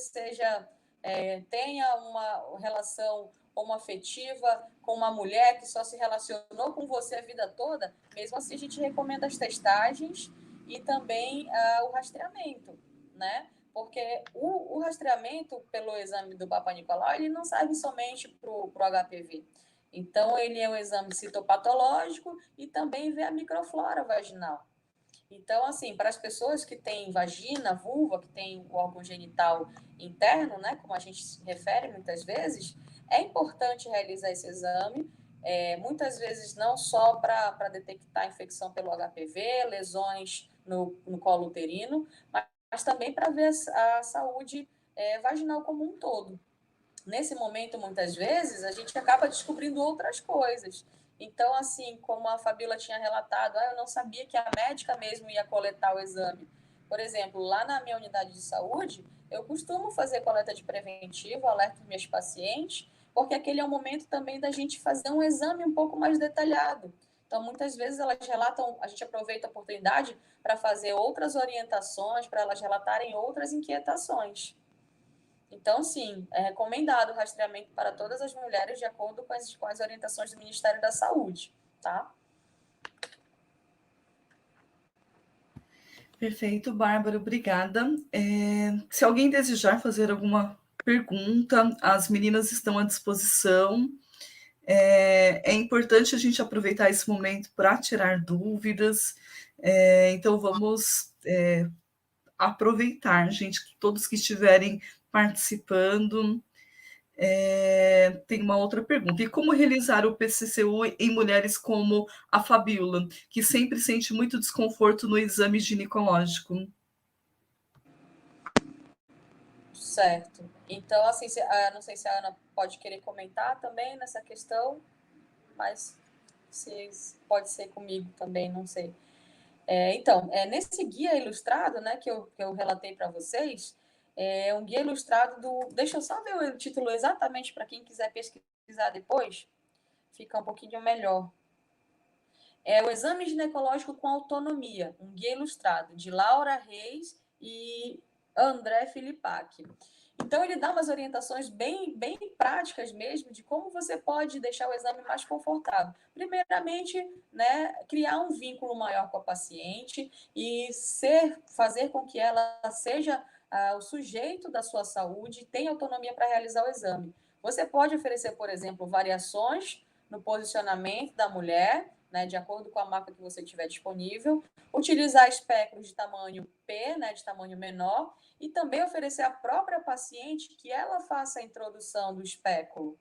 tenha uma relação homoafetiva com uma mulher que só se relacionou com você a vida toda, mesmo assim a gente recomenda as testagens e também o rastreamento, né? Porque o rastreamento pelo exame do Papa Nicolau, ele não serve somente para o HPV. Então, ele é um exame citopatológico e também vê a microflora vaginal. Então, assim, para as pessoas que têm vagina, vulva, que têm o órgão genital interno, né, como a gente se refere muitas vezes, é importante realizar esse exame, muitas vezes não só para detectar infecção pelo HPV, lesões no colo uterino, mas também para ver a saúde vaginal como um todo. Nesse momento, muitas vezes, a gente acaba descobrindo outras coisas. Então, assim, como a Fabíola tinha relatado, eu não sabia que a médica mesmo ia coletar o exame. Por exemplo, lá na minha unidade de saúde, eu costumo fazer coleta de preventivo, alerto os meus pacientes, porque aquele é o momento também da gente fazer um exame um pouco mais detalhado. Então, muitas vezes elas relatam, a gente aproveita a oportunidade para fazer outras orientações, para elas relatarem outras inquietações. Então, sim, é recomendado o rastreamento para todas as mulheres de acordo com as orientações do Ministério da Saúde, tá?
Perfeito, Bárbara, obrigada. Se alguém desejar fazer alguma pergunta, as meninas estão à disposição. É importante a gente aproveitar esse momento para tirar dúvidas. Então, vamos aproveitar, gente, todos que estiverem participando. Tem uma outra pergunta. E como realizar o PCCU em mulheres como a Fabíola, que sempre sente muito desconforto no exame ginecológico?
Certo. Então, assim, não sei se a Ana pode querer comentar também nessa questão, mas pode ser comigo também, não sei. Então, nesse guia ilustrado, né, que eu relatei para vocês, é um guia ilustrado Deixa eu só ver o título exatamente para quem quiser pesquisar depois, fica um pouquinho melhor. É o Exame Ginecológico com Autonomia, um guia ilustrado, de Laura Reis e André Filipac. Então, ele dá umas orientações bem práticas mesmo de como você pode deixar o exame mais confortável. Primeiramente, né, criar um vínculo maior com a paciente e fazer com que ela seja o sujeito da sua saúde e tenha autonomia para realizar o exame. Você pode oferecer, por exemplo, variações no posicionamento da mulher, né, de acordo com a marca que você tiver disponível, utilizar espéculos de tamanho P, né, de tamanho menor, e também oferecer à própria paciente que ela faça a introdução do espéculo,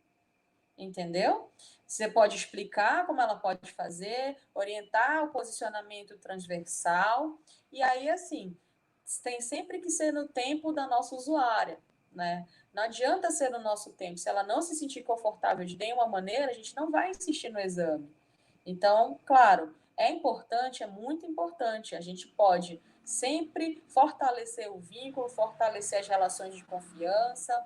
entendeu? Você pode explicar como ela pode fazer, orientar o posicionamento transversal, e aí, assim, tem sempre que ser no tempo da nossa usuária, né? Não adianta ser no nosso tempo. Se ela não se sentir confortável de nenhuma maneira, a gente não vai insistir no exame. Então, claro, é importante, é muito importante. A gente pode sempre fortalecer o vínculo, fortalecer as relações de confiança,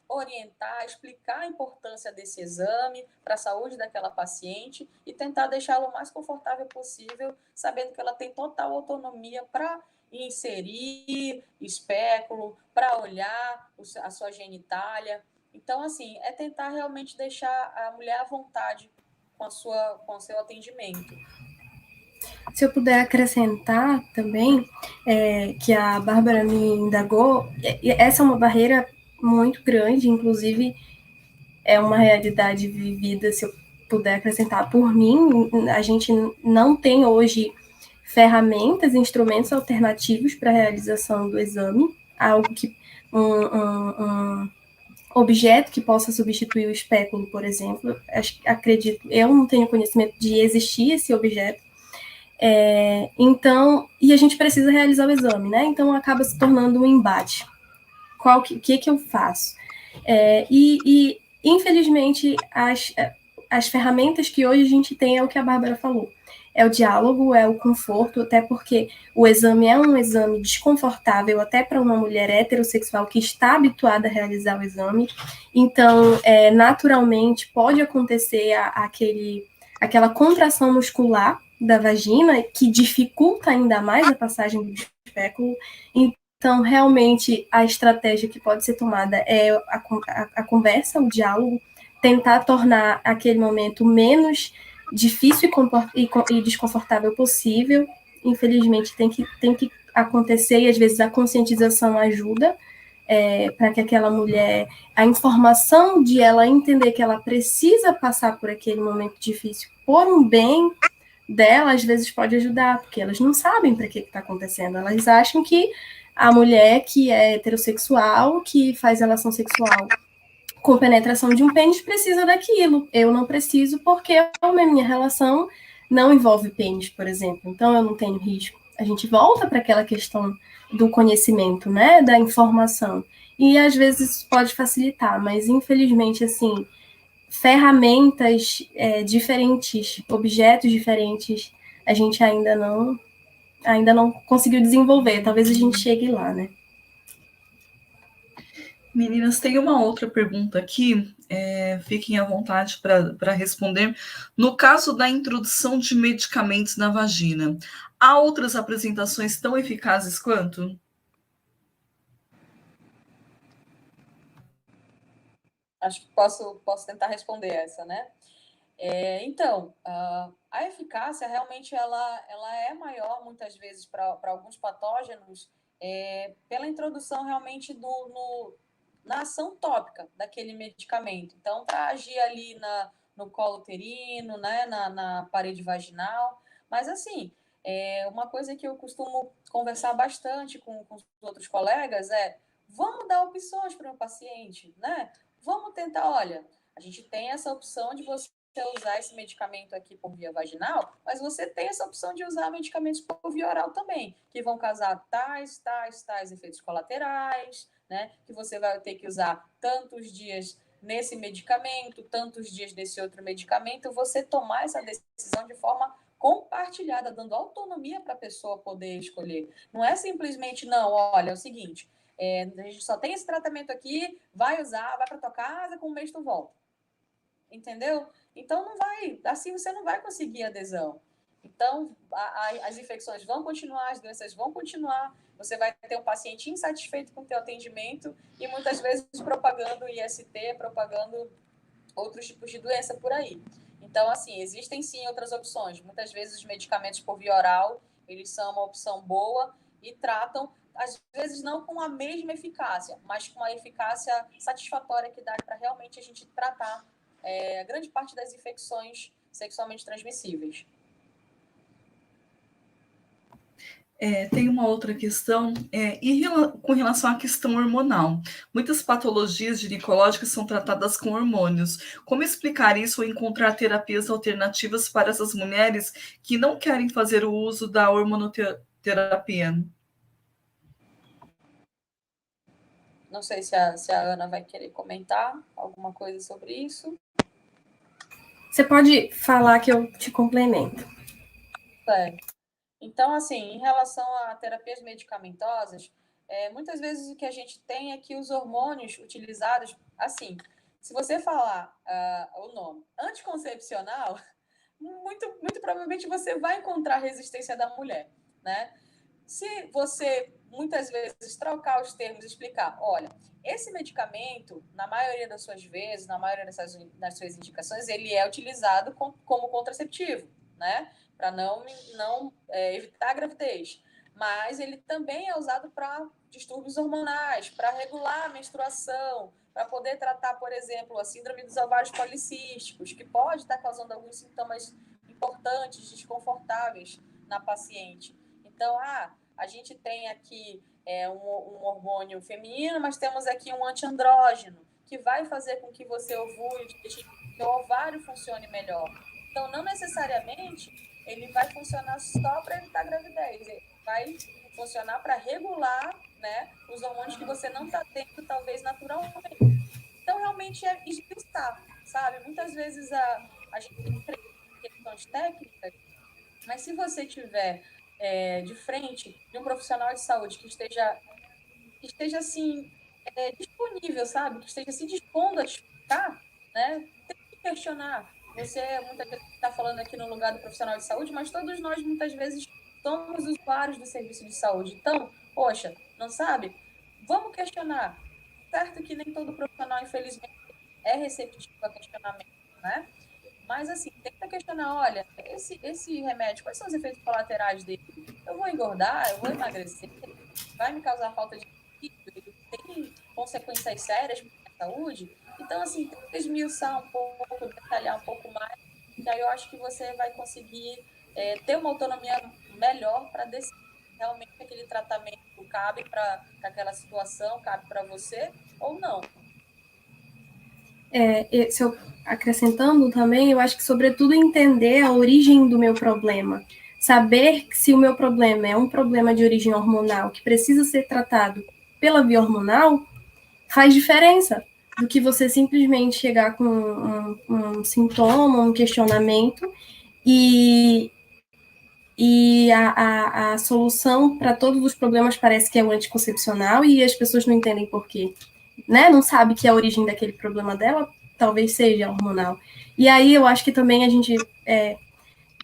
orientar, explicar a importância desse exame para a saúde daquela paciente e tentar deixá-la o mais confortável possível, sabendo que ela tem total autonomia para inserir espéculo, para olhar a sua genitália. Então, assim, é tentar realmente deixar a mulher à vontade com o seu atendimento.
Se eu puder acrescentar também, que a Bárbara me indagou, essa é uma barreira muito grande, inclusive é uma realidade vivida, se eu puder acrescentar por mim, a gente não tem hoje ferramentas, instrumentos alternativos para a realização do exame, algo que um objeto que possa substituir o espéculo, por exemplo, acredito, eu não tenho conhecimento de existir esse objeto. Então, e a gente precisa realizar o exame, né? Então acaba se tornando um embate. O que eu faço? E infelizmente, as ferramentas que hoje a gente tem é o que a Bárbara falou. É o diálogo, é o conforto, até porque o exame é um exame desconfortável até para uma mulher heterossexual que está habituada a realizar o exame. Então, naturalmente, pode acontecer aquela contração muscular da vagina, que dificulta ainda mais a passagem do espéculo. Então, realmente, a estratégia que pode ser tomada é a conversa, o diálogo, tentar tornar aquele momento menos difícil e desconfortável possível. Infelizmente, tem que acontecer, e às vezes a conscientização ajuda para que aquela mulher, a informação de ela entender que ela precisa passar por aquele momento difícil por um bem dela, às vezes pode ajudar, porque elas não sabem para que está acontecendo. Elas acham que a mulher que é heterossexual, que faz relação sexual com penetração de um pênis, precisa daquilo. Eu não preciso, porque a minha relação não envolve pênis, por exemplo. Então, eu não tenho risco. A gente volta para aquela questão do conhecimento, né, da informação. E, às vezes, isso pode facilitar, mas, infelizmente, assim, ferramentas diferentes, objetos diferentes, a gente ainda não conseguiu desenvolver. Talvez a gente chegue lá, né?
Meninas, tem uma outra pergunta aqui, fiquem à vontade para responder. No caso da introdução de medicamentos na vagina, há outras apresentações tão eficazes quanto?
Acho que posso tentar responder essa, né? Então, a eficácia realmente ela é maior muitas vezes para alguns patógenos pela introdução realmente na ação tópica daquele medicamento. Então, para agir ali no colo uterino, né, na parede vaginal. Mas, assim, uma coisa que eu costumo conversar bastante com os outros colegas vamos dar opções para o paciente, né? Vamos tentar, olha, a gente tem essa opção de você usar esse medicamento aqui por via vaginal, mas você tem essa opção de usar medicamentos por via oral também, que vão causar tais efeitos colaterais, né? Que você vai ter que usar tantos dias nesse medicamento, tantos dias desse outro medicamento, você tomar essa decisão de forma compartilhada, dando autonomia para a pessoa poder escolher. Não é simplesmente, não, olha, é o seguinte, a gente só tem esse tratamento aqui, vai usar, vai para tua casa, com um mês tu volta. Entendeu? Então, não vai, assim você não vai conseguir adesão. Então, as infecções vão continuar, as doenças vão continuar, você vai ter um paciente insatisfeito com o teu atendimento e muitas vezes propagando IST, propagando outros tipos de doença por aí. Então, assim, existem sim outras opções. Muitas vezes os medicamentos por via oral, eles são uma opção boa e tratam, às vezes não com a mesma eficácia, mas com a eficácia satisfatória que dá para realmente a gente tratar grande parte das infecções sexualmente transmissíveis.
Tem uma outra questão, com relação à questão hormonal. Muitas patologias ginecológicas são tratadas com hormônios. Como explicar isso ou encontrar terapias alternativas para essas mulheres que não querem fazer o uso da hormonoterapia?
Não sei se a Ana vai querer comentar alguma coisa sobre isso.
Você pode falar que eu te complemento.
Então, assim, em relação a terapias medicamentosas, muitas vezes o que a gente tem é que os hormônios utilizados, assim, se você falar o nome anticoncepcional, muito, muito provavelmente você vai encontrar resistência da mulher, né? Se você, muitas vezes, trocar os termos e explicar, olha, esse medicamento, na maioria das suas vezes, na maioria das suas indicações, ele é utilizado como contraceptivo, né? Para não evitar a gravidez. Mas ele também é usado para distúrbios hormonais, para regular a menstruação, para poder tratar, por exemplo, a síndrome dos ovários policísticos, que pode estar causando alguns sintomas importantes, desconfortáveis na paciente. Então, a gente tem aqui um hormônio feminino, mas temos aqui um antiandrógeno, que vai fazer com que você ovule, que o ovário funcione melhor. Então, não necessariamente ele vai funcionar só para evitar a gravidez, ele vai funcionar para regular, né, os hormônios que você não está tendo, talvez, naturalmente. Então, realmente é esmiuçar, sabe? Muitas vezes a gente tem questões técnicas, mas se você tiver de frente de um profissional de saúde que esteja assim, disponível, sabe? Que esteja se dispondo a te explicar, né? Tem que questionar. Você muitas vezes está falando aqui no lugar do profissional de saúde, mas todos nós, muitas vezes, somos usuários do serviço de saúde. Então, poxa, não sabe? Vamos questionar. Certo que nem todo profissional, infelizmente, é receptivo a questionamento, né? Mas, assim, tenta questionar, olha, esse remédio, quais são os efeitos colaterais dele? Eu vou engordar? Eu vou emagrecer? Vai me causar falta de equilíbrio? Tem consequências sérias para a saúde? Então, assim, tenta esmiuçar um pouco, detalhar um pouco mais, que aí eu acho que você vai conseguir ter uma autonomia melhor para decidir realmente aquele tratamento cabe para aquela situação, cabe para você ou não.
Se eu acrescentando também, eu acho que, sobretudo, entender a origem do meu problema. Saber se o meu problema é um problema de origem hormonal que precisa ser tratado pela via hormonal faz diferença do que você simplesmente chegar com um sintoma, um questionamento e a solução para todos os problemas parece que é o anticoncepcional e as pessoas não entendem por quê. Né? Não sabe que a origem daquele problema dela talvez seja hormonal. E aí eu acho que também a gente...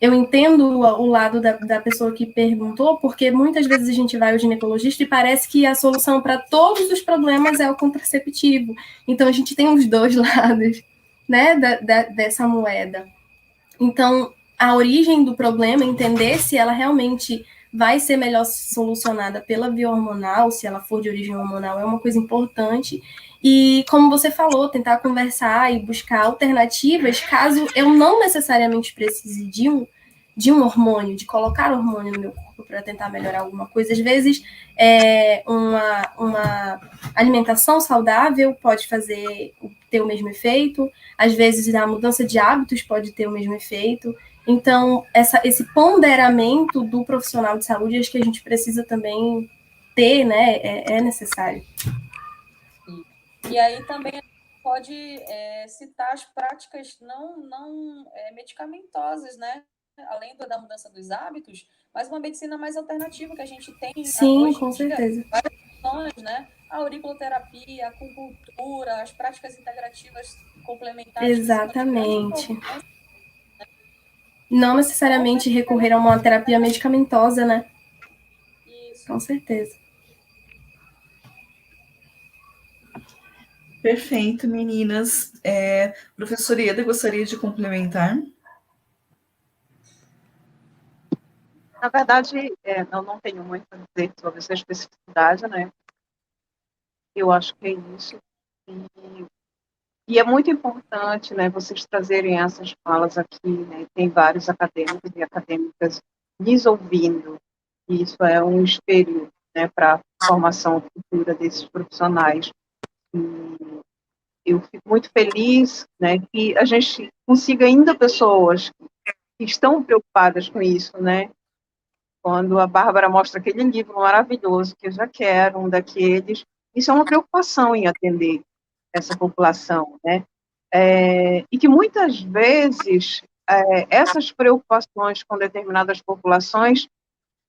eu entendo o lado da pessoa que perguntou, porque muitas vezes a gente vai ao ginecologista e parece que a solução para todos os problemas é o contraceptivo. Então a gente tem os dois lados, né, dessa moeda. Então, a origem do problema, entender se ela realmente vai ser melhor solucionada pela via hormonal, se ela for de origem hormonal, é uma coisa importante. E, como você falou, tentar conversar e buscar alternativas, caso eu não necessariamente precise de um hormônio, de colocar hormônio no meu corpo para tentar melhorar alguma coisa. Às vezes, uma alimentação saudável pode ter o mesmo efeito, às vezes a mudança de hábitos pode ter o mesmo efeito. Então, esse ponderamento do profissional de saúde, acho que a gente precisa também ter, né? É necessário.
E aí também a gente pode citar as práticas não medicamentosas, né? Além da mudança dos hábitos, mas uma medicina mais alternativa que a gente tem.
Sim,
hoje
com certeza.
Várias opções, né? A auriculoterapia, a acupuntura, as práticas integrativas complementares.
Exatamente. Não necessariamente recorrer a uma terapia medicamentosa, né? Com certeza.
Perfeito, meninas. Professora Ieda, gostaria de complementar?
Na verdade, eu não tenho muito a dizer sobre essa especificidade, né? Eu acho que é isso. E é muito importante, né, vocês trazerem essas falas aqui, né? Tem vários acadêmicos e acadêmicas nos ouvindo. E isso é um espelho, né, para a formação futura desses profissionais. E eu fico muito feliz, né, que a gente consiga ainda pessoas que estão preocupadas com isso, né? Quando a Bárbara mostra aquele livro maravilhoso, que eu já quero, um daqueles, isso é uma preocupação em atender essa população, né? E que muitas vezes essas preocupações com determinadas populações,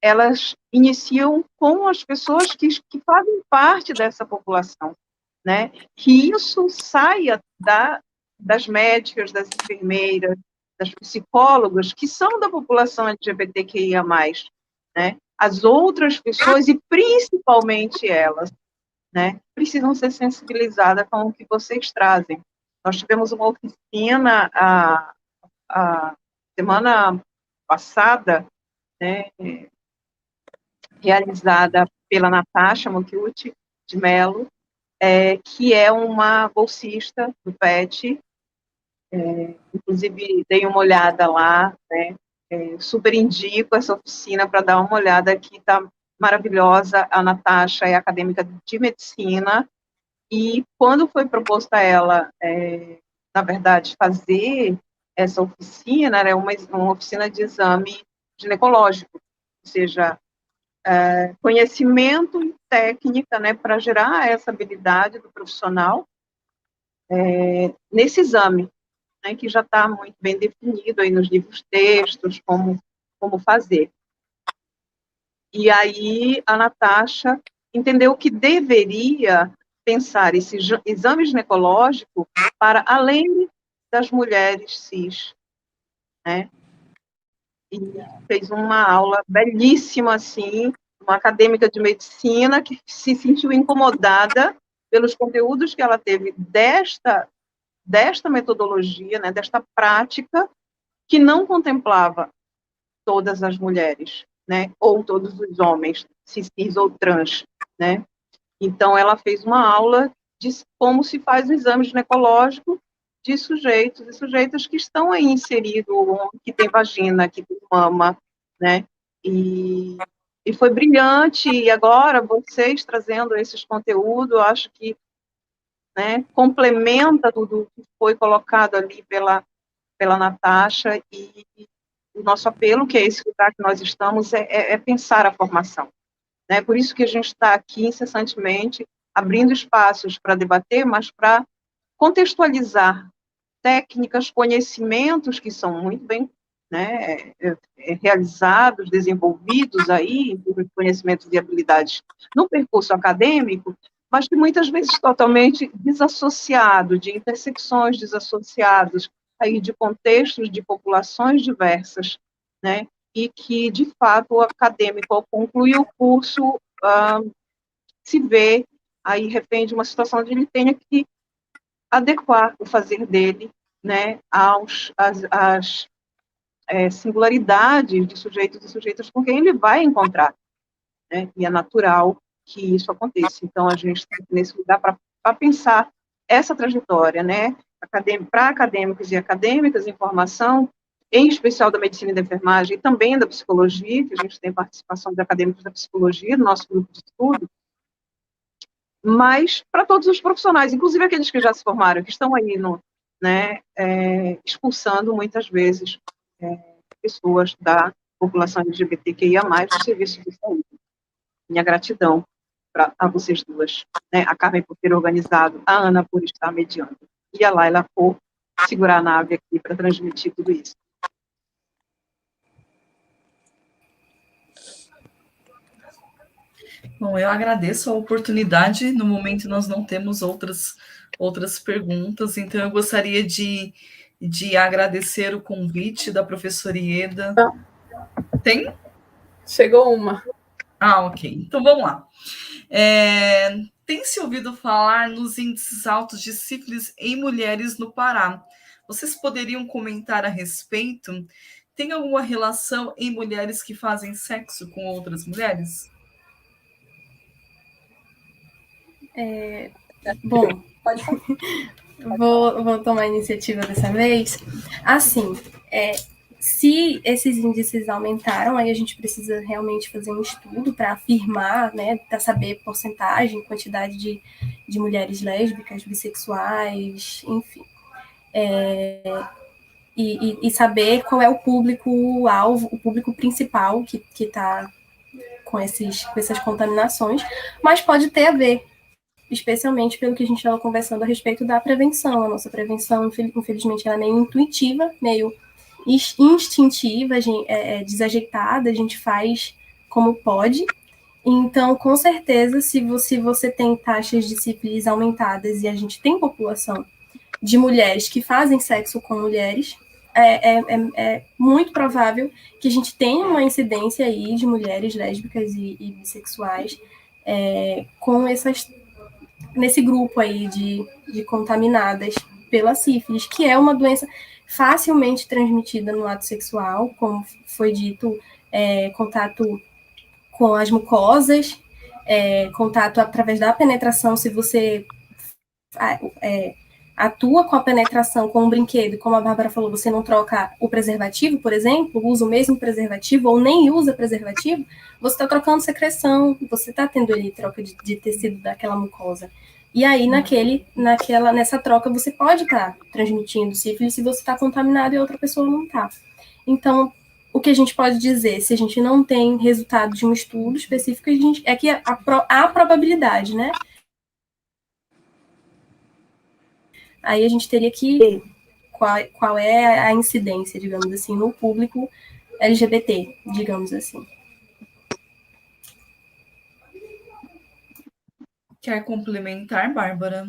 elas iniciam com as pessoas que fazem parte dessa população, né? Que isso saia das médicas, das enfermeiras, das psicólogas, que são da população LGBTQIA+, né? As outras pessoas, e principalmente elas, né, precisam ser sensibilizadas com o que vocês trazem. Nós tivemos uma oficina a semana passada, né, realizada pela Natasha Mokiuchi de Mello, que é uma bolsista do PET, inclusive dei uma olhada lá, né, super indico essa oficina para dar uma olhada, que está maravilhosa. A Natasha é acadêmica de medicina, e quando foi proposta a ela, na verdade, fazer essa oficina, era uma oficina de exame ginecológico, ou seja, conhecimento e técnica, né, para gerar essa habilidade do profissional nesse exame, né, que já está muito bem definido aí nos livros textos, como fazer. E aí a Natasha entendeu que deveria pensar esse exame ginecológico para além das mulheres cis, né? E fez uma aula belíssima, assim, uma acadêmica de medicina que se sentiu incomodada pelos conteúdos que ela teve desta metodologia, né, desta prática, que não contemplava todas as mulheres, né, ou todos os homens, cis ou trans, né. Então, ela fez uma aula de como se faz o exame ginecológico de sujeitos e sujeitas que estão aí inseridos, que tem vagina, que tem mama, né, e foi brilhante. E agora, vocês trazendo esses conteúdos, eu acho que, né, complementa tudo que foi colocado ali pela Natasha, e o nosso apelo, que é esse lugar que nós estamos, é pensar a formação. Né? Por isso que a gente está aqui incessantemente abrindo espaços para debater, mas para contextualizar técnicas, conhecimentos que são muito bem, né, realizados, desenvolvidos aí, conhecimentos e habilidades no percurso acadêmico, mas que muitas vezes totalmente desassociado, de intersecções desassociadas, aí de contextos de populações diversas, né, e que, de fato, o acadêmico, ao concluir o curso, se vê aí refém de uma situação onde ele tenha que adequar o fazer dele, né, às singularidades de sujeitos e sujeitas com quem ele vai encontrar, né, e é natural que isso aconteça. Então, a gente está nesse lugar para pensar essa trajetória, né, para acadêmicos e acadêmicas em formação, em especial da medicina e da enfermagem, e também da psicologia, que a gente tem participação de acadêmicos da psicologia no nosso grupo de estudo, mas para todos os profissionais, inclusive aqueles que já se formaram, que estão aí, né, expulsando muitas vezes pessoas da população LGBTQIA+, do serviço de saúde. Minha gratidão a vocês duas, né, a Carmen por ter organizado, a Ana por estar mediando, e a Laila por segurar a nave aqui para transmitir tudo isso.
Bom, eu agradeço a oportunidade. No momento, nós não temos outras perguntas, então eu gostaria de agradecer o convite da professora Ieda. Tem?
Chegou uma.
Ah, ok. Então vamos lá. Tem-se ouvido falar nos índices altos de sífilis em mulheres no Pará. Vocês poderiam comentar a respeito? Tem alguma relação em mulheres que fazem sexo com outras mulheres?
Bom,
Pode falar.
vou tomar a iniciativa dessa vez. Assim, se esses índices aumentaram, aí a gente precisa realmente fazer um estudo para afirmar, né, para saber porcentagem, quantidade de mulheres lésbicas, bissexuais, enfim. E saber qual é o público-alvo, o público principal que está com essas contaminações, mas pode ter a ver, especialmente pelo que a gente estava conversando a respeito da prevenção. A nossa prevenção, infelizmente, ela é meio intuitiva, meio instintiva, desajeitada, a gente faz como pode. Então, com certeza, se você tem taxas de sífilis aumentadas e a gente tem população de mulheres que fazem sexo com mulheres, é muito provável que a gente tenha uma incidência aí de mulheres lésbicas e bissexuais com nesse grupo aí de contaminadas pela sífilis, que é uma doença facilmente transmitida no ato sexual, como foi dito, contato com as mucosas, contato através da penetração, se você atua com a penetração com um brinquedo, como a Bárbara falou, você não troca o preservativo, por exemplo, usa o mesmo preservativo ou nem usa preservativo, você está trocando secreção, você está tendo ali troca de tecido daquela mucosa. E aí, nessa troca, você pode estar transmitindo sífilis se você está contaminado e a outra pessoa não está. Então, o que a gente pode dizer, se a gente não tem resultado de um estudo específico, é que há probabilidade, né? Aí a gente teria que ver qual é a incidência, digamos assim, no público LGBT, digamos assim.
Quer complementar, Bárbara?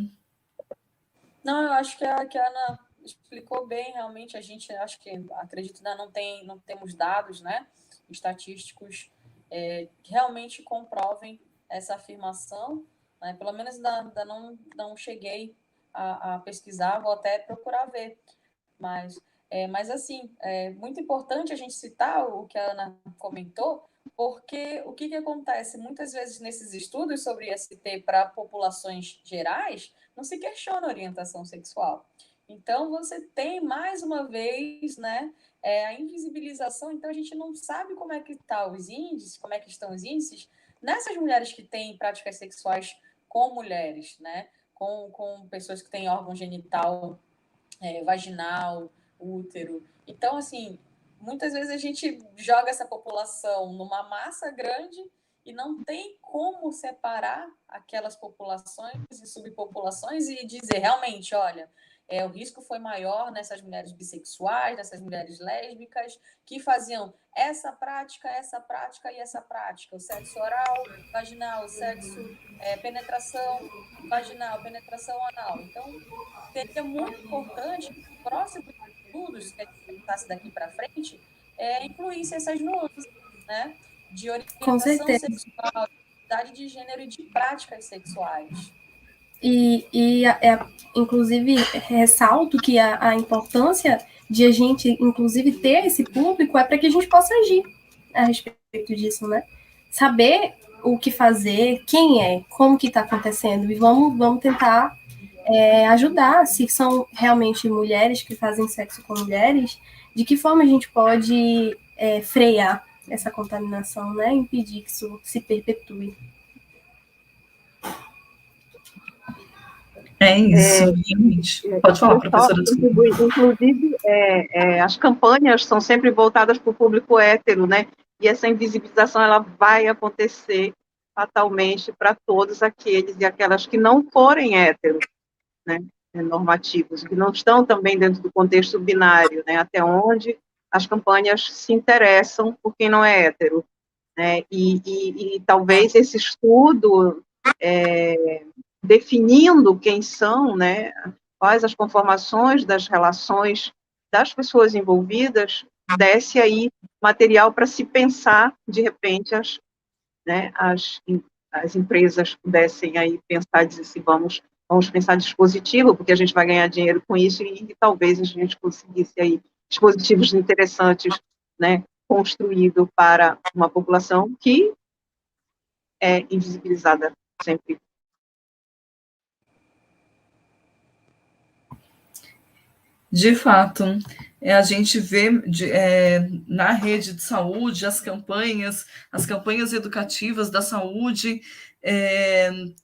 Não, eu acho que a Ana explicou bem, realmente. A gente, acredito, ainda não temos dados, né, estatísticos que realmente comprovem essa afirmação, né? Pelo menos ainda não cheguei a pesquisar, vou até procurar ver. Mas assim, é muito importante a gente citar o que a Ana comentou, porque o que acontece? Muitas vezes nesses estudos sobre IST para populações gerais, não se questiona a orientação sexual. Então, você tem, mais uma vez, né, a invisibilização. Então, a gente não sabe como é que estão os índices nessas mulheres que têm práticas sexuais com mulheres, né, com pessoas que têm órgão genital, vaginal, útero. Então, assim, muitas vezes a gente joga essa população numa massa grande e não tem como separar aquelas populações e subpopulações e dizer realmente, olha, o risco foi maior nessas mulheres bissexuais, nessas mulheres lésbicas, que faziam essa prática e essa prática, o sexo oral, vaginal, o sexo, penetração vaginal, penetração anal. Então, seria muito importante que os próximos estudos que a gente passasse daqui para frente incluísse essas nuances, né? De orientação sexual, identidade de gênero e de práticas sexuais.
Inclusive, ressalto que a importância de a gente, inclusive, ter esse público é para que a gente possa agir a respeito disso, né? Saber o que fazer, quem como que está acontecendo, e vamos tentar ajudar, se são realmente mulheres que fazem sexo com mulheres, de que forma a gente pode frear essa contaminação, né? Impedir que isso se perpetue.
É isso, realmente. Pode falar, professora.
Inclusive, as campanhas são sempre voltadas para o público hétero, né? E essa invisibilização ela vai acontecer fatalmente para todos aqueles e aquelas que não forem héteros, né? Normativos, que não estão também dentro do contexto binário, né? Até onde as campanhas se interessam por quem não é hétero, né? E talvez esse estudo definindo quem são, né, quais as conformações das relações das pessoas envolvidas, desse aí material para se pensar, de repente, né, as empresas pudessem aí pensar, dizer assim, vamos pensar dispositivo, porque a gente vai ganhar dinheiro com isso, e talvez a gente conseguisse aí dispositivos interessantes, né, construído para uma população que é invisibilizada sempre.
De fato, a gente vê na rede de saúde as campanhas educativas da saúde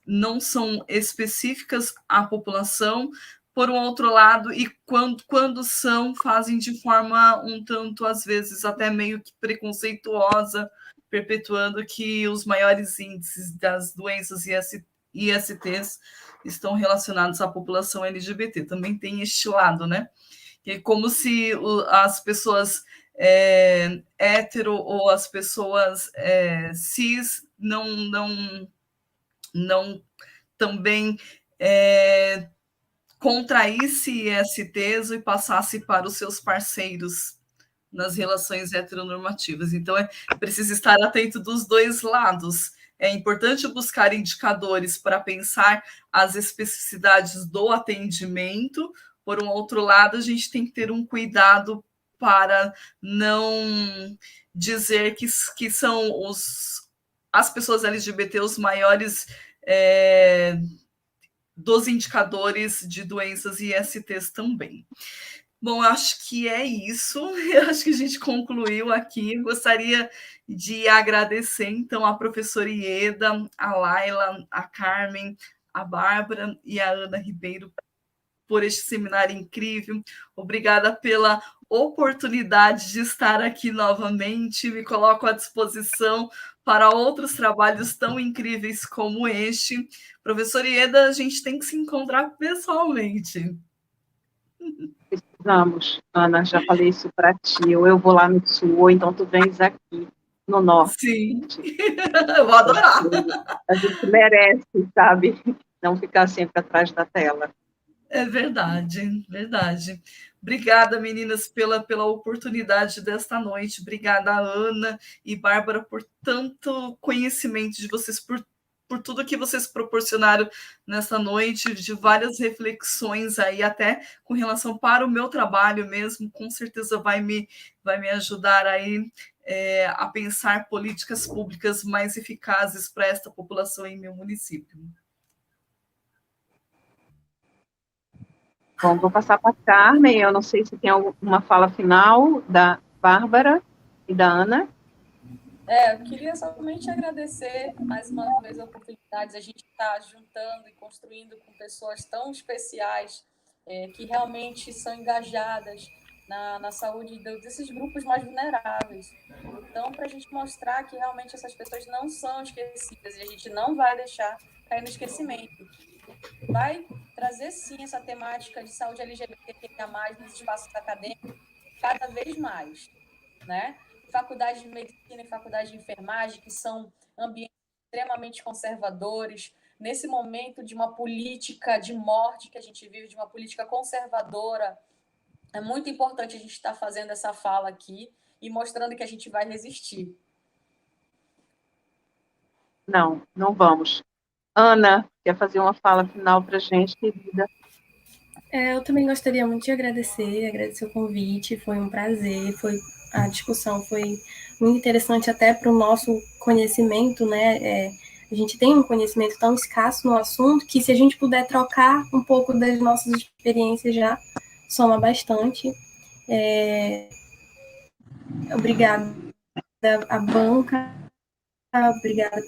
não são específicas à população, por um outro lado, e quando são, fazem de forma um tanto, às vezes, até meio que preconceituosa, perpetuando que os maiores índices das doenças ISTs estão relacionados à população LGBT. Também tem este lado, né? Que é como se as pessoas hétero ou as pessoas cis não também contraísse ISTs e passasse para os seus parceiros nas relações heteronormativas. Então, precisa estar atento dos dois lados. É importante buscar indicadores para pensar as especificidades do atendimento. Por um outro lado, a gente tem que ter um cuidado para não dizer que são as pessoas LGBT os maiores dos indicadores de doenças e ISTs também. Bom, acho que é isso. Eu acho que a gente concluiu aqui. Gostaria de agradecer, então, a professora Ieda, a Laila, a Carmen, a Bárbara e a Ana Ribeiro por este seminário incrível. Obrigada pela oportunidade de estar aqui novamente. Me coloco à disposição para outros trabalhos tão incríveis como este. Professora Ieda, a gente tem que se encontrar pessoalmente.
Precisamos, Ana, já falei isso para ti, ou eu vou lá no sul, ou então tu vens aqui no norte.
Sim, eu vou adorar.
A gente merece, sabe, não ficar sempre atrás da tela.
É verdade, verdade. Obrigada, meninas, pela oportunidade desta noite. Obrigada, Ana e Bárbara, por tanto conhecimento de vocês, por tudo que vocês proporcionaram nessa noite, de várias reflexões aí, até com relação para o meu trabalho mesmo, com certeza vai me ajudar aí a pensar políticas públicas mais eficazes para esta população em meu município.
Bom, vou passar para a Carmen, eu não sei se tem alguma fala final da Bárbara e da Ana.
Eu queria somente agradecer mais uma vez a oportunidade de a gente estar juntando e construindo com pessoas tão especiais que realmente são engajadas na saúde desses grupos mais vulneráveis. Então, para a gente mostrar que realmente essas pessoas não são esquecidas e a gente não vai deixar cair no esquecimento. Vai trazer, sim, essa temática de saúde LGBTQIA+, nos espaços acadêmicos, cada vez mais, né? Faculdade de medicina e faculdade de enfermagem, que são ambientes extremamente conservadores, nesse momento de uma política de morte que a gente vive, de uma política conservadora, é muito importante a gente estar fazendo essa fala aqui e mostrando que a gente vai resistir.
Não vamos. Ana, quer fazer uma fala final para a gente, querida?
Eu também gostaria muito de agradecer o convite, foi um prazer, a discussão foi muito interessante até para o nosso conhecimento, né? A gente tem um conhecimento tão escasso no assunto que se a gente puder trocar um pouco das nossas experiências já soma bastante. Obrigada à banca, obrigada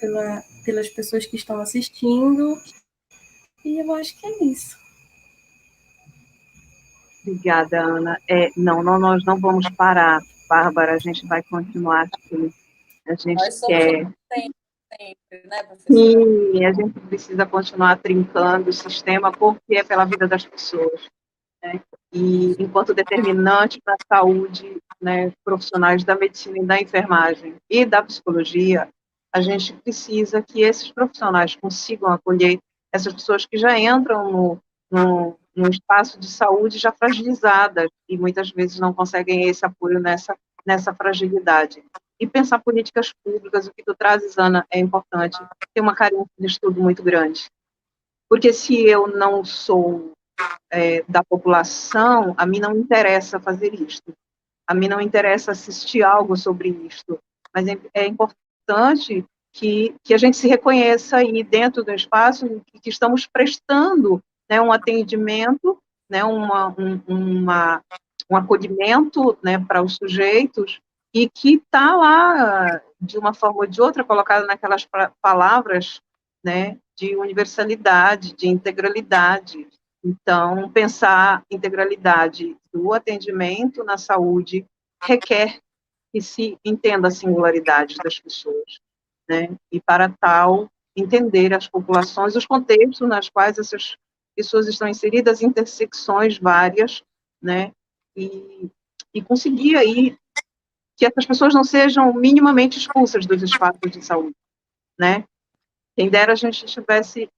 pelas pessoas que estão assistindo, e eu acho que é isso.
Obrigada, Ana. Nós não vamos parar, Bárbara, a gente vai continuar aqui. A gente quer...
Sempre, né, professora?
Sim, a gente precisa continuar trincando o sistema, porque é pela vida das pessoas, né? E enquanto determinante para a saúde, né, profissionais da medicina e da enfermagem e da psicologia, a gente precisa que esses profissionais consigam acolher essas pessoas que já entram no espaço de saúde já fragilizadas e muitas vezes não conseguem esse apoio nessa fragilidade. e pensar políticas públicas. O que tu trazes, Ana, é importante. Tem uma carência de estudo muito grande. Porque se eu não sou da população, a mim não interessa fazer isto. A mim não interessa assistir algo sobre isto. Mas é importante que a gente se reconheça aí dentro do espaço que estamos prestando, né, um atendimento, né, um acolhimento, né, para os sujeitos, e que está lá, de uma forma ou de outra, colocado naquelas palavras, né, de universalidade, de integralidade. Então, pensar integralidade do atendimento na saúde requer que se entenda a singularidade das pessoas, né? E para tal, entender as populações, os contextos nas quais essas pessoas estão inseridas, intersecções várias, né? E conseguir aí que essas pessoas não sejam minimamente expulsas dos espaços de saúde, né? Quem dera a gente tivesse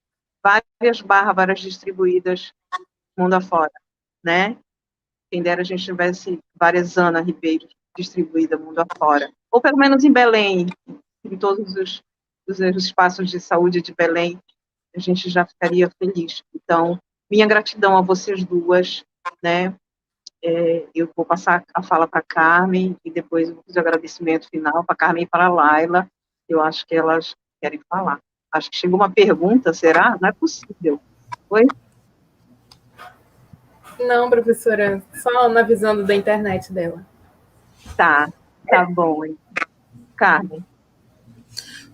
várias bárbaras distribuídas mundo afora, né? Quem dera a gente tivesse várias Ana Ribeiro distribuídas mundo afora. Ou pelo menos em Belém, em todos os espaços de saúde de Belém, a gente já ficaria feliz. Então, minha gratidão a vocês duas, né? Eu vou passar a fala para a Carmen e depois eu vou fazer o agradecimento final para a Carmen e para a Laila. Eu acho que elas querem falar. Acho que chegou uma pergunta, será? Não é possível. Oi?
Não, professora, só avisando da internet dela.
Tá bom. Carmen.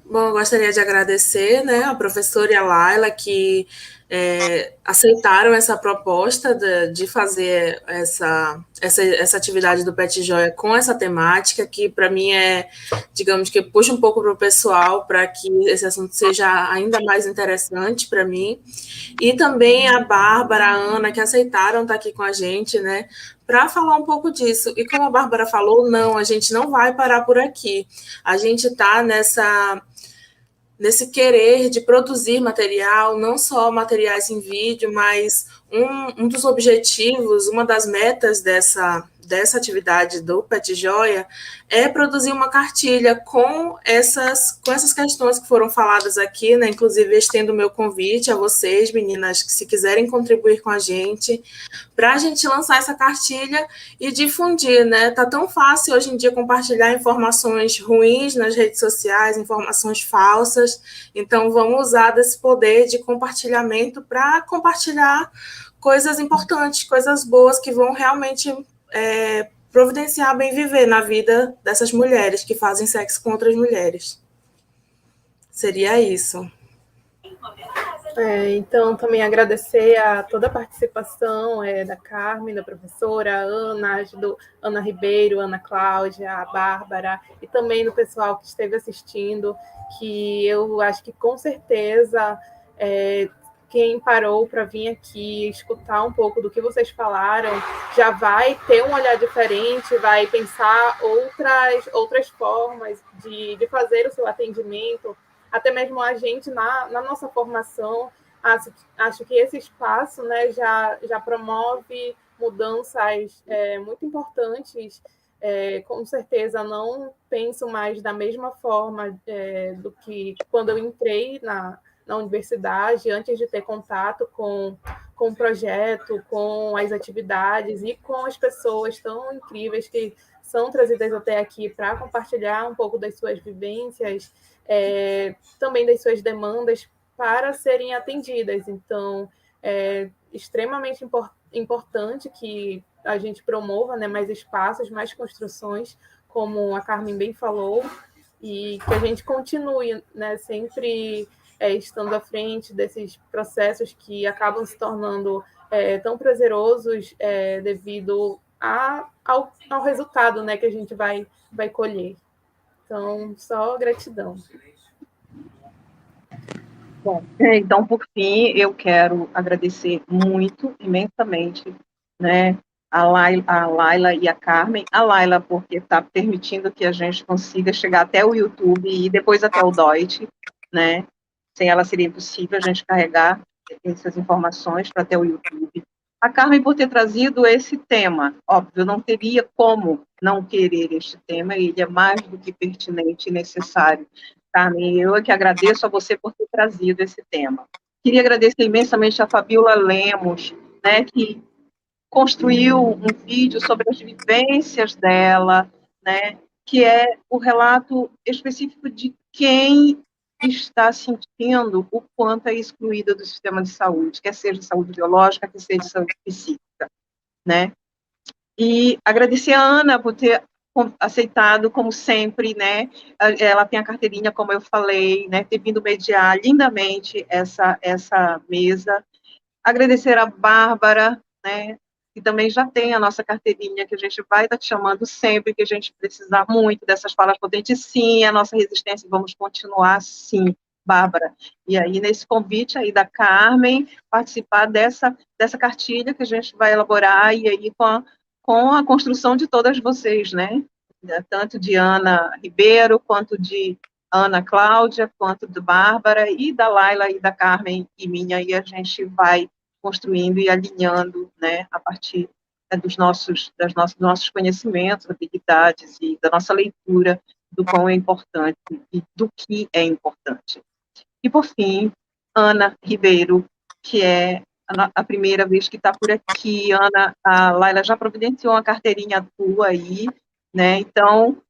Bom, eu gostaria de agradecer, né, a professora e a Laila que aceitaram essa proposta de fazer essa atividade do Pet Joia com essa temática, que para mim digamos que puxa um pouco para o pessoal, para que esse assunto seja ainda mais interessante para mim. E também a Bárbara, a Ana, que aceitaram estar aqui com a gente, né, para falar um pouco disso. E como a Bárbara falou, não, a gente não vai parar por aqui. A gente está nesse querer de produzir material, não só materiais em vídeo, mas um dos objetivos, uma das metas dessa atividade do Pet Joia é produzir uma cartilha com essas questões que foram faladas aqui, né? Inclusive, estendo o meu convite a vocês, meninas, que se quiserem contribuir com a gente, para a gente lançar essa cartilha e difundir, né? Tá tão fácil hoje em dia compartilhar informações ruins nas redes sociais, informações falsas, então vamos usar desse poder de compartilhamento para compartilhar coisas importantes, coisas boas que vão realmente providenciar bem viver na vida dessas mulheres que fazem sexo com outras mulheres. Seria isso.
Então, também agradecer a toda a participação da Carmen, da professora, Ana Ribeiro, Ana Cláudia, a Bárbara, e também do pessoal que esteve assistindo, que eu acho que com certeza quem parou para vir aqui escutar um pouco do que vocês falaram já vai ter um olhar diferente, vai pensar outras formas de fazer o seu atendimento, até mesmo a gente na nossa formação. Acho que esse espaço, né, já promove mudanças muito importantes. Com certeza não penso mais da mesma forma do que quando eu entrei na universidade, antes de ter contato com o projeto, com as atividades e com as pessoas tão incríveis que são trazidas até aqui para compartilhar um pouco das suas vivências, também das suas demandas para serem atendidas. Então, é extremamente importante que a gente promova, né, mais espaços, mais construções, como a Carmen bem falou, e que a gente continue, né, sempre estando à frente desses processos que acabam se tornando tão prazerosos devido ao resultado, né, que a gente vai colher. Então, só gratidão.
Bom, então, por fim, eu quero agradecer muito, imensamente, né, a Laila e a Carmen. A Laila, porque está permitindo que a gente consiga chegar até o YouTube e depois até o Deutsche, né? Sem ela seria impossível a gente carregar essas informações para até o YouTube. A Carmen, por ter trazido esse tema, óbvio, não teria como não querer este tema, ele é mais do que pertinente e necessário. Carmen, eu é que agradeço a você por ter trazido esse tema. Queria agradecer imensamente a Fabiola Lemos, né, que construiu um vídeo sobre as vivências dela, né, que é o relato específico de quem está sentindo o quanto é excluída do sistema de saúde, quer seja saúde biológica, quer seja saúde psíquica, né? E agradecer a Ana por ter aceitado, como sempre, né? Ela tem a carteirinha, como eu falei, né? Ter vindo mediar lindamente essa mesa. Agradecer a Bárbara, né? Que também já tem a nossa carteirinha, que a gente vai estar te chamando sempre, que a gente precisar muito dessas falas potentes. Sim, a nossa resistência, vamos continuar, sim, Bárbara. E aí, nesse convite aí da Carmen, participar dessa cartilha que a gente vai elaborar, e aí com a construção de todas vocês, né? Tanto de Ana Ribeiro, quanto de Ana Cláudia, quanto de Bárbara, e da Laila, e da Carmen, e minha, e a gente vai construindo e alinhando, né, a partir dos nossos conhecimentos, habilidades e da nossa leitura do quão é importante e do que é importante. E, por fim, Ana Ribeiro, que é a primeira vez que está por aqui. Ana, a Laila já providenciou uma carteirinha tua aí, né? Então,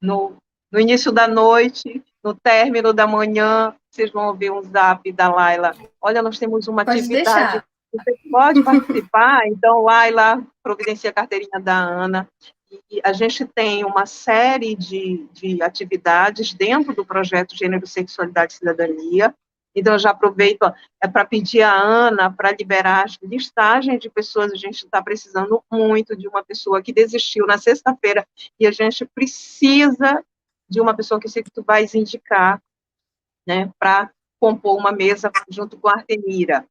no início da noite, no término da manhã, vocês vão ouvir um zap da Laila. Olha, nós temos uma atividade. Você pode participar? Então, Laila, providencia a carteirinha da Ana. E a gente tem uma série de atividades dentro do projeto Gênero, Sexualidade e Cidadania. Então, eu já aproveito para pedir a Ana para liberar as listagens de pessoas. A gente está precisando muito de uma pessoa que desistiu na sexta-feira, e a gente precisa de uma pessoa que eu sei que tu vais indicar, né, para compor uma mesa junto com a Artemira.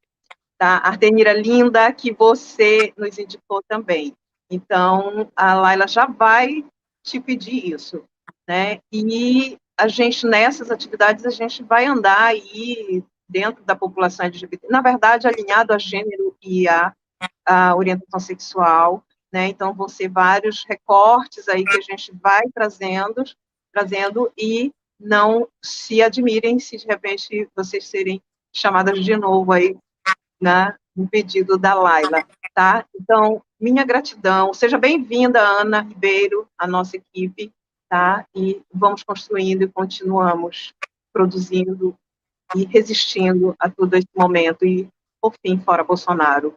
Tá? Artemira linda, que você nos indicou também. Então, a Laila já vai te pedir isso, né? E a gente, nessas atividades, a gente vai andar aí dentro da população LGBT, na verdade, alinhado a gênero e a orientação sexual, né? Então, vão ser vários recortes aí que a gente vai trazendo, e não se admirem se, de repente, vocês serem chamadas de novo aí, né, no pedido da Laila, tá? Então, minha gratidão. Seja bem-vinda, Ana Ribeiro, à nossa equipe, tá? E vamos construindo e continuamos produzindo e resistindo a todo esse momento. E, por fim, fora Bolsonaro.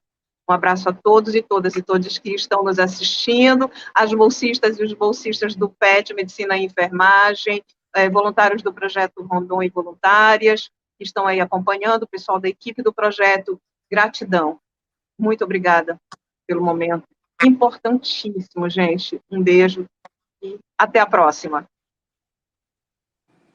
Um abraço a todos e todas que estão nos assistindo, as bolsistas e os bolsistas do PET, Medicina e Enfermagem, voluntários do Projeto Rondon e voluntárias, que estão aí acompanhando, o pessoal da equipe do projeto. Gratidão. Muito obrigada pelo momento. Importantíssimo, gente. Um beijo e até a próxima.